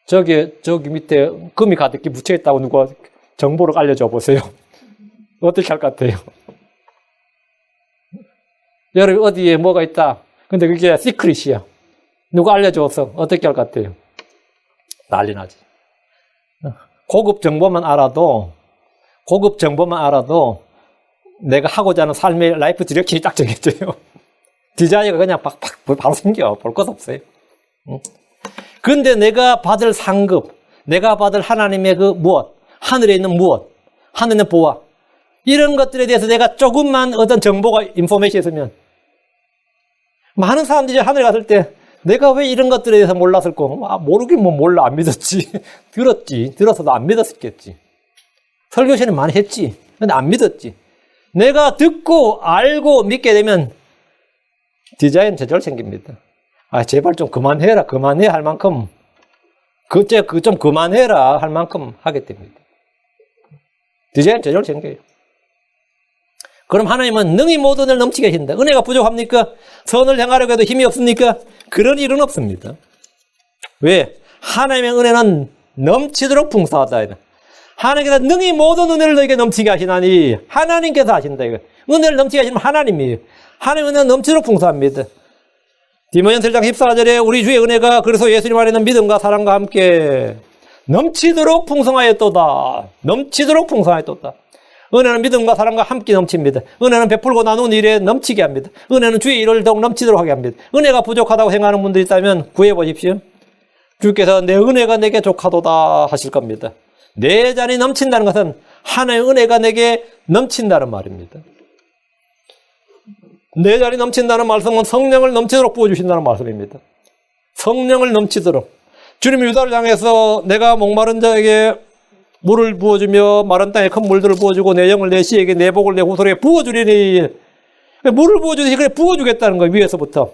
저기 밑에 금이 가득히 묻혀있다고 누가 정보를 알려줘 보세요. 어떻게 할 것 같아요? 여러분 어디에 뭐가 있다. 근데 그게 시크릿이야. 누가 알려줘서 어떻게 할 것 같아요? 난리 나지. 고급 정보만 알아도 내가 하고자 하는 삶의 라이프 디렉션이 딱 정해져요. 디자이어가 그냥 바로 생겨. 볼 것 없어요. 그런데 내가 받을 상급, 내가 받을 하나님의 그 무엇, 하늘에 있는 무엇, 하늘에 있는 보화, 이런 것들에 대해서 내가 조금만 어떤 정보가, 인포메이션이 있으면, 많은 사람들이 하늘에 갔을 때 내가 왜 이런 것들에 대해서 몰랐을까? 모르긴 뭐 몰라, 안 믿었지. 들었어도 안 믿었겠지. 설교 시간에 많이 했지. 근데 안 믿었지. 내가 듣고 알고 믿게 되면 디자인 저절 생깁니다. 제발 좀 그만해라, 그만해 할 만큼, 좀 그만해라 할 만큼 하게 됩니다. 디자인 저절 생겨요. 그럼 하나님은 능히 모든 을 넘치게 하신다. 은혜가 부족합니까? 선을 행하려고 해도 힘이 없습니까? 그런 일은 없습니다. 왜? 하나님의 은혜는 넘치도록 풍성하다. 하나님께서 능히 모든 은혜를 너에게 넘치게 하시나니 하나님께서 하신다. 이거. 은혜를 넘치게 하시는 하나님이에요. 하나님의 은혜는 넘치도록 풍성합니다. 디모데전서 1장 14절에 우리 주의 은혜가 그리스도 예수님 안에 있는 믿음과 사랑과 함께 넘치도록 풍성하였도다. 넘치도록 풍성하였도다. 은혜는 믿음과 사랑과 함께 넘칩니다. 은혜는 베풀고 나눈 일에 넘치게 합니다. 은혜는 주의 일을 더욱 넘치도록 하게 합니다. 은혜가 부족하다고 생각하는 분들이 있다면 구해보십시오. 주께서 내 은혜가 내게 족하도다 하실 겁니다. 내 잔이 넘친다는 것은 하나님의 은혜가 내게 넘친다는 말입니다. 내 잔이 넘친다는 말씀은 성령을 넘치도록 부어주신다는 말씀입니다. 성령을 넘치도록. 주님이 유다를 향해서 내가 목마른 자에게 물을 부어주며 마른 땅에 큰 물들을 부어주고 내 영을 내 씨에게 내 복을 내 후손에게 부어주리니, 물을 부어주듯이 그래 부어주겠다는 거예요. 위에서부터.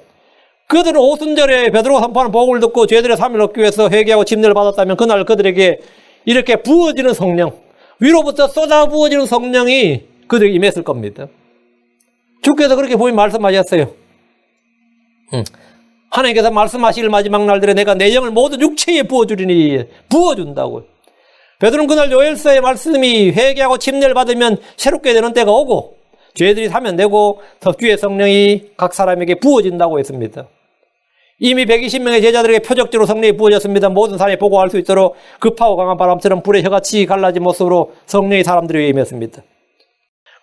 그들은 오순절에 베드로가 선포하는 복을 듣고 죄들의 사함을 얻기 위해서 회개하고 침례를 받았다면 그날 그들에게 이렇게 부어지는 성령, 위로부터 쏟아 부어지는 성령이 그들에게 임했을 겁니다. 주께서 그렇게 보면 말씀하셨어요. 하나님께서 말씀하실 마지막 날들에 내가 내 영을 모든 육체에 부어주리니, 부어준다고요. 베드로는 그날 요엘서의 말씀이 회개하고 침례를 받으면 새롭게 되는 때가 오고 죄들이 사면되고 주의 성령이 각 사람에게 부어진다고 했습니다. 이미 120명의 제자들에게 표적적으로 성령이 부어졌습니다. 모든 사람이 보고 알 수 있도록 급하고 강한 바람처럼 불의 혀같이 갈라진 모습으로 성령이 사람들 위에 임했습니다.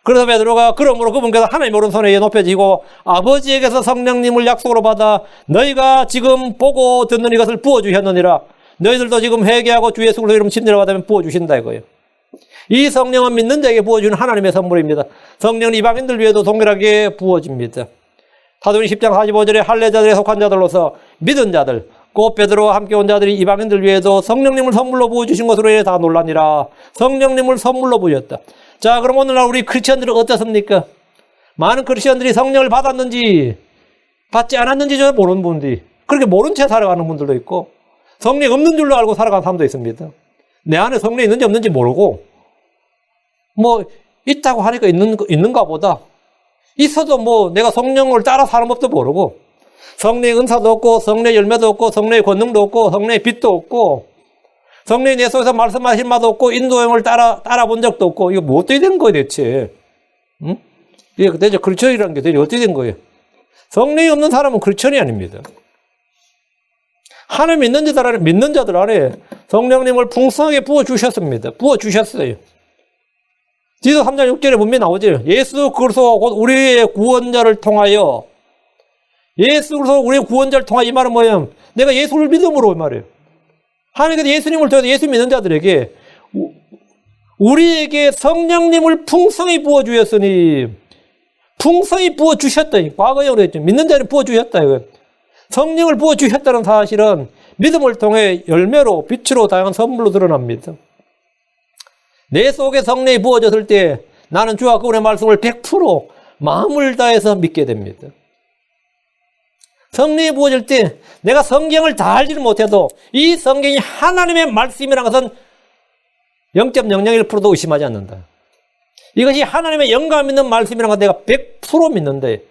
그래서 베드로가 그러므로 그분께서 하나님 오른손에 높여지고 아버지에게서 성령님을 약속으로 받아 너희가 지금 보고 듣는 이것을 부어주셨느니라. 너희들도 지금 회개하고 주 예수 그리스도 이름 침례를 받으면 부어주신다 이거예요. 이 성령은 믿는 자에게 부어주는 하나님의 선물입니다. 성령은 이방인들 위에도 동일하게 부어집니다. 사도행전 10장 45절에 할례자들에 속한 자들로서 믿은 자들, 곧 베드로와 함께 온 자들이 이방인들 위에도 성령님을 선물로 부어주신 것으로 인해 다 놀라니라. 성령님을 선물로 부어줬다. 자, 그럼 오늘날 우리 크리스천들은 어떻습니까? 많은 크리스천들이 성령을 받았는지 받지 않았는지 저 모르는 분들이, 그렇게 모른 채 살아가는 분들도 있고 성령 없는 줄로 알고 살아가는 사람도 있습니다. 내 안에 성령이 있는지 없는지 모르고 뭐 있다고 하니까 있는가 보다. 있어도 뭐 내가 성령을 따라 사는 법도 모르고 성령의 은사도 없고 성령의 열매도 없고 성령의 권능도 없고 성령의 빛도 없고 성령이 내 속에서 말씀하실 바도 없고 인도형을 따라 본 적도 없고 이거 뭐 어떻게 된 거예요 대체? 응? 이게 대체 크리스천이라는 게 대체 어떻게 된 거예요? 성령이 없는 사람은 크리스천이 아닙니다. 하나님 믿는 자들 안에 성령님을 풍성하게 부어주셨습니다. 부어주셨어요. 디도 3장 6절에 분명히 나오죠. 예수 그리스도 곧 우리의 구원자를 통하여, 예수 그리스도 우리의 구원자를 통하여, 이 말은 뭐예요? 내가 예수를 믿음으로 이 말이에요. 하나님께서 예수님을 통해서 예수 믿는 자들에게 우리에게 성령님을 풍성히 부어주셨으니, 풍성히 부어주셨다니, 과거형으로 했죠. 믿는 자를 부어주셨다 이거. 성령을 부어주셨다는 사실은 믿음을 통해 열매로, 빛으로, 다양한 선물로 드러납니다. 내 속에 성령이 부어졌을 때 나는 주와 그분의 말씀을 100% 마음을 다해서 믿게 됩니다. 성령이 부어질 때 내가 성경을 다 알지는 못해도 이 성경이 하나님의 말씀이라는 것은 0.001%도 의심하지 않는다. 이것이 하나님의 영감 있는 말씀이라는 것 내가 100% 믿는데,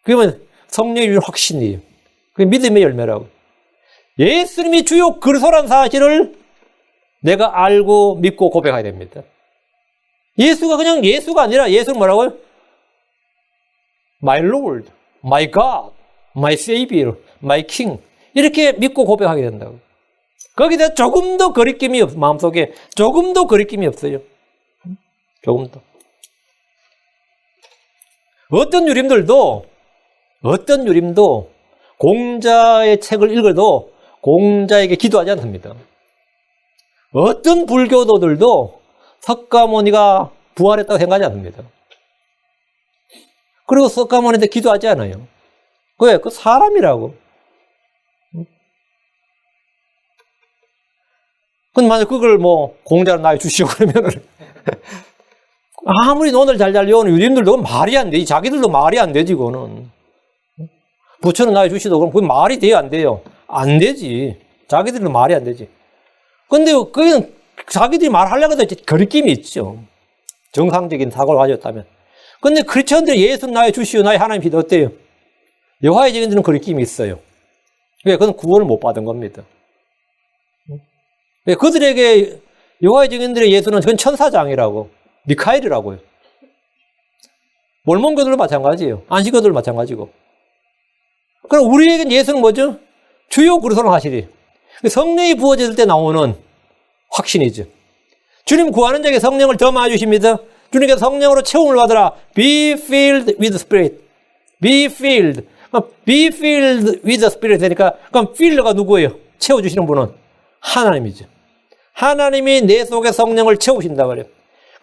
그러면 성령이 주는 확신이에요. 그게 믿음의 열매라고. 예수님이 주요 그리스도라는 사실을 내가 알고 믿고 고백해야 됩니다. 예수가 그냥 예수가 아니라 예수는 뭐라고요? My Lord, My God, My Savior, My King. 이렇게 믿고 고백하게 된다고. 거기다 조금도 거리낌이 없어요. 마음속에 조금도 거리낌이 없어요. 조금도. 어떤 유림도 공자의 책을 읽어도 공자에게 기도하지 않습니다. 어떤 불교도들도 석가모니가 부활했다고 생각하지 않습니다. 그리고 석가모니한테 기도하지 않아요. 왜? 그 사람이라고. 근데 만약 그걸 뭐 공자를 나에 주시오 그러면은 아무리 논을 잘 외우는 유림들도 말이 안 되지. 자기들도 말이 안 되지, 그거는. 부처는 나에 주시도 그럼 그게 말이 돼요, 안 돼요? 안 되지. 자기들도 말이 안 되지. 근데 그건 자기들이 말하려고 해도 거리낌이 있죠. 정상적인 사고를 가졌다면. 근데 크리스천들이 예수 나에 주시오, 나에 하나님 믿어 어때요? 여호와의 증인들은 거리낌이 있어요. 왜? 그건 구원을 못 받은 겁니다. 왜? 그들에게 여호와의 증인들의 예수는 그건 천사장이라고. 미카엘이라고요. 몰몬교들도 마찬가지예요. 안식교들도 마찬가지고. 그럼 우리에겐 예수는 뭐죠? 주요 그리스도는 하시리. 성령이 부어질 때 나오는 확신이죠. 주님 구하는 자에게 성령을 더 많이 주십니다. 주님께서 성령으로 채움을 받으라. Be filled with Spirit. Be filled. Be filled with the Spirit 되니까 그럼 filler가 누구예요? 채워주시는 분은 하나님이죠. 하나님이 내 속에 성령을 채우신다 말이에요.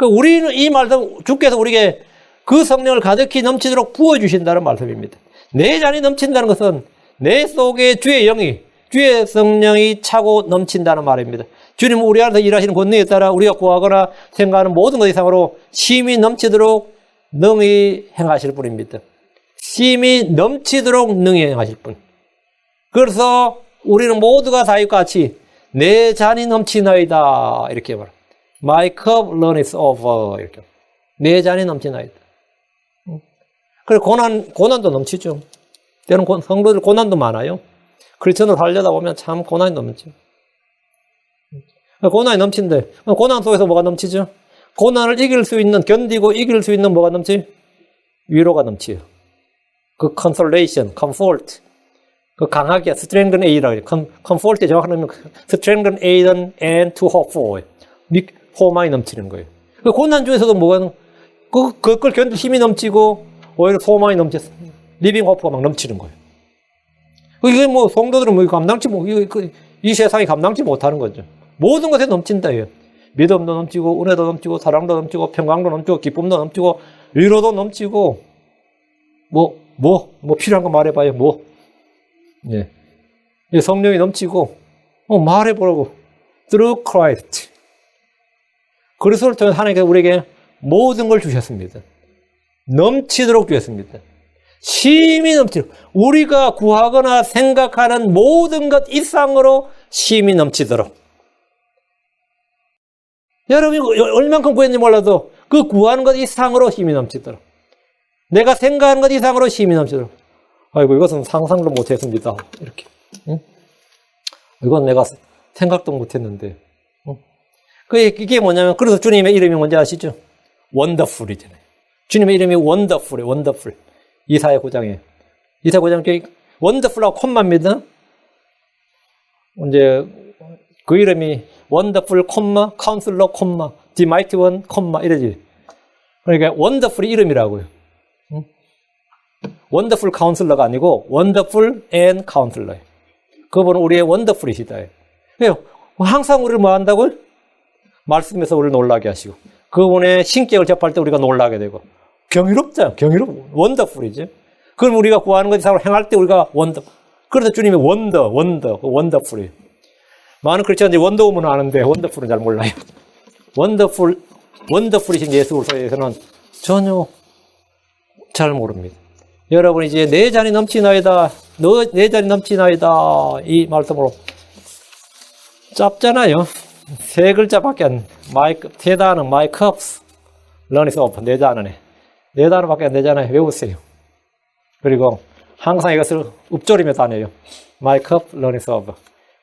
우리는 이 말씀 주께서 우리에게 그 성령을 가득히 넘치도록 부어주신다는 말씀입니다. 내 잔이 넘친다는 것은 내 속에 주의 영이, 주의 성령이 차고 넘친다는 말입니다. 주님은 우리 안에서 일하시는 권능에 따라 우리가 구하거나 생각하는 모든 것 이상으로 심히 넘치도록 능히 행하실 분입니다. 심히 넘치도록 능히 행하실 분. 그래서 우리는 모두가 다윗같이 내 잔이 넘치나이다 이렇게 말합니다. My cup runneth over 이렇게. 내 잔이 넘치나이다. 그래 고난도 넘치죠. 때로는 성도들 고난도 많아요. 크리스천을 하려다 보면 참 고난이 넘치죠. 고난이 넘친데 고난 속에서 뭐가 넘치죠? 고난을 이길 수 있는 견디고 이길 수 있는 뭐가 넘치? 위로가 넘치요. 그 consolation, comfort. 그 강하게 strengthen aid라고 해요. comfort의 정확한 의미는 strengthen aid and to hope for. 소망이 넘치는 거예요. 그 고난 중에서도 뭐가 그걸 견딜 힘이 넘치고 오히려 소망이 넘쳐서 리빙 호프가 막 넘치는 거예요. 이게 뭐 성도들은 뭐 감당치 못, 이 세상이 감당치 못하는 거죠. 모든 것에 넘친다 해요. 믿음도 넘치고 은혜도 넘치고 사랑도 넘치고 평강도 넘치고 기쁨도 넘치고 위로도 넘치고 뭐 필요한 거 말해봐요. 뭐 예, 성령이 넘치고 말해보라고 through Christ. 그리스도를 통해 하나님께서 우리에게 모든 걸 주셨습니다. 넘치도록 주셨습니다. 심히 넘치도록. 우리가 구하거나 생각하는 모든 것 이상으로 심히 넘치도록. 여러분이 얼만큼 구했는지 몰라도 그 구하는 것 이상으로 힘이 넘치도록. 내가 생각하는 것 이상으로 힘이 넘치도록. 아이고 이것은 상상도 못했습니다. 이렇게. 응? 이건 내가 생각도 못했는데. 응? 이게 뭐냐면 그래서 주님의 이름이 뭔지 아시죠? 원더풀이잖아요. 주님의 이름이 원더풀이에요. 원더풀. 이사야 9장에. 이사야 9장 원더풀하고 콤마입니다. 이제 그 이름이 원더풀 콤마 카운슬러 콤마 디 마이티 원 콤마 이러지. 그러니까 원더풀이 이름이라고요. 응? 원더풀 카운슬러가 아니고 원더풀 앤 카운슬러예요. 그분은 우리의 원더풀이시다. 왜요? 항상 우리를 뭐 한다고요? 말씀에서 우리를 놀라게 하시고 그분의 신격을 접할 때 우리가 놀라게 되고 경이롭잖아요. 원더풀이죠. 그럼 우리가 구하는 것 이상으로 행할 때 우리가 그래서 주님이 원더풀이에요. 많은 크리스천들이 원더우먼은 아는데 원더풀은 잘 몰라요. 원더풀이신 예수 그리스도에서는 전혀 잘 모릅니다. 여러분 이제 내 잔이 넘치나이다. 내 잔이 넘치나이다. 이 말씀으로 짧잖아요. 세 글자밖에 안 세 단어 my cups runneth over. 네 단어네. 네 단어밖에 안 되잖아요. 외우세요. 그리고 항상 이것을 읊조리며 다녀요. My cup runneth over.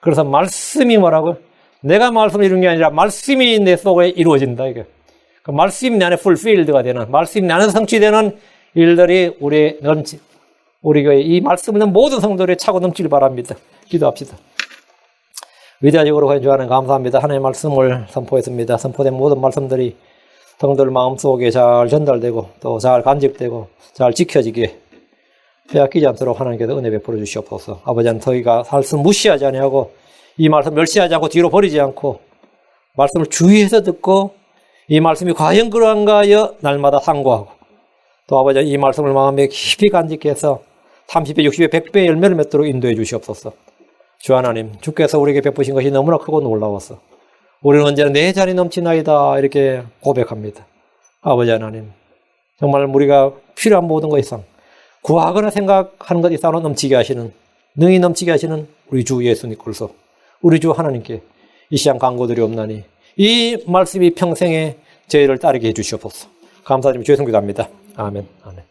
그래서 말씀이 뭐라고요? 내가 말씀을 이루는 게 아니라 말씀이 내 속에 이루어진다. 이게. 그 말씀이 내 안에 fulfilled가 되는, 말씀이 내 안에서 성취되는 일들이 우리 교회 이 말씀을 모든 성도들이 차고 넘치길 바랍니다. 기도합시다. 위대하시고 거룩하신 하나님 감사합니다. 하나님의 말씀을 선포했습니다. 선포된 모든 말씀들이 성도들 마음속에 잘 전달되고 또 잘 간직되고 잘 지켜지게 빼앗기지 않도록 하나님께서 은혜 베풀어 주시옵소서. 아버지는 저희가 말씀 무시하지 아니하고 이 말씀 멸시하지 않고 뒤로 버리지 않고 말씀을 주의해서 듣고 이 말씀이 과연 그러한가 하여 날마다 상고하고 또 아버지 이 말씀을 마음에 깊이 간직해서 30배, 60배, 100배의 열매를 맺도록 인도해 주시옵소서. 주 하나님, 주께서 우리에게 베푸신 것이 너무나 크고 놀라워서 우리는 언제나 내 잔이 넘치나이다 이렇게 고백합니다. 아버지 하나님, 정말 우리가 필요한 모든 것 이상 구하거나 생각하는 것 이상으로 넘치게 하시는, 능히 넘치게 하시는 우리 주 예수님 그리스도, 우리 주 하나님께 이 시간 간구드리옵나니 이 말씀이 평생에 저희를 따르게 해주시옵소서. 감사드리며 죄송기도합니다. 아멘. 아멘.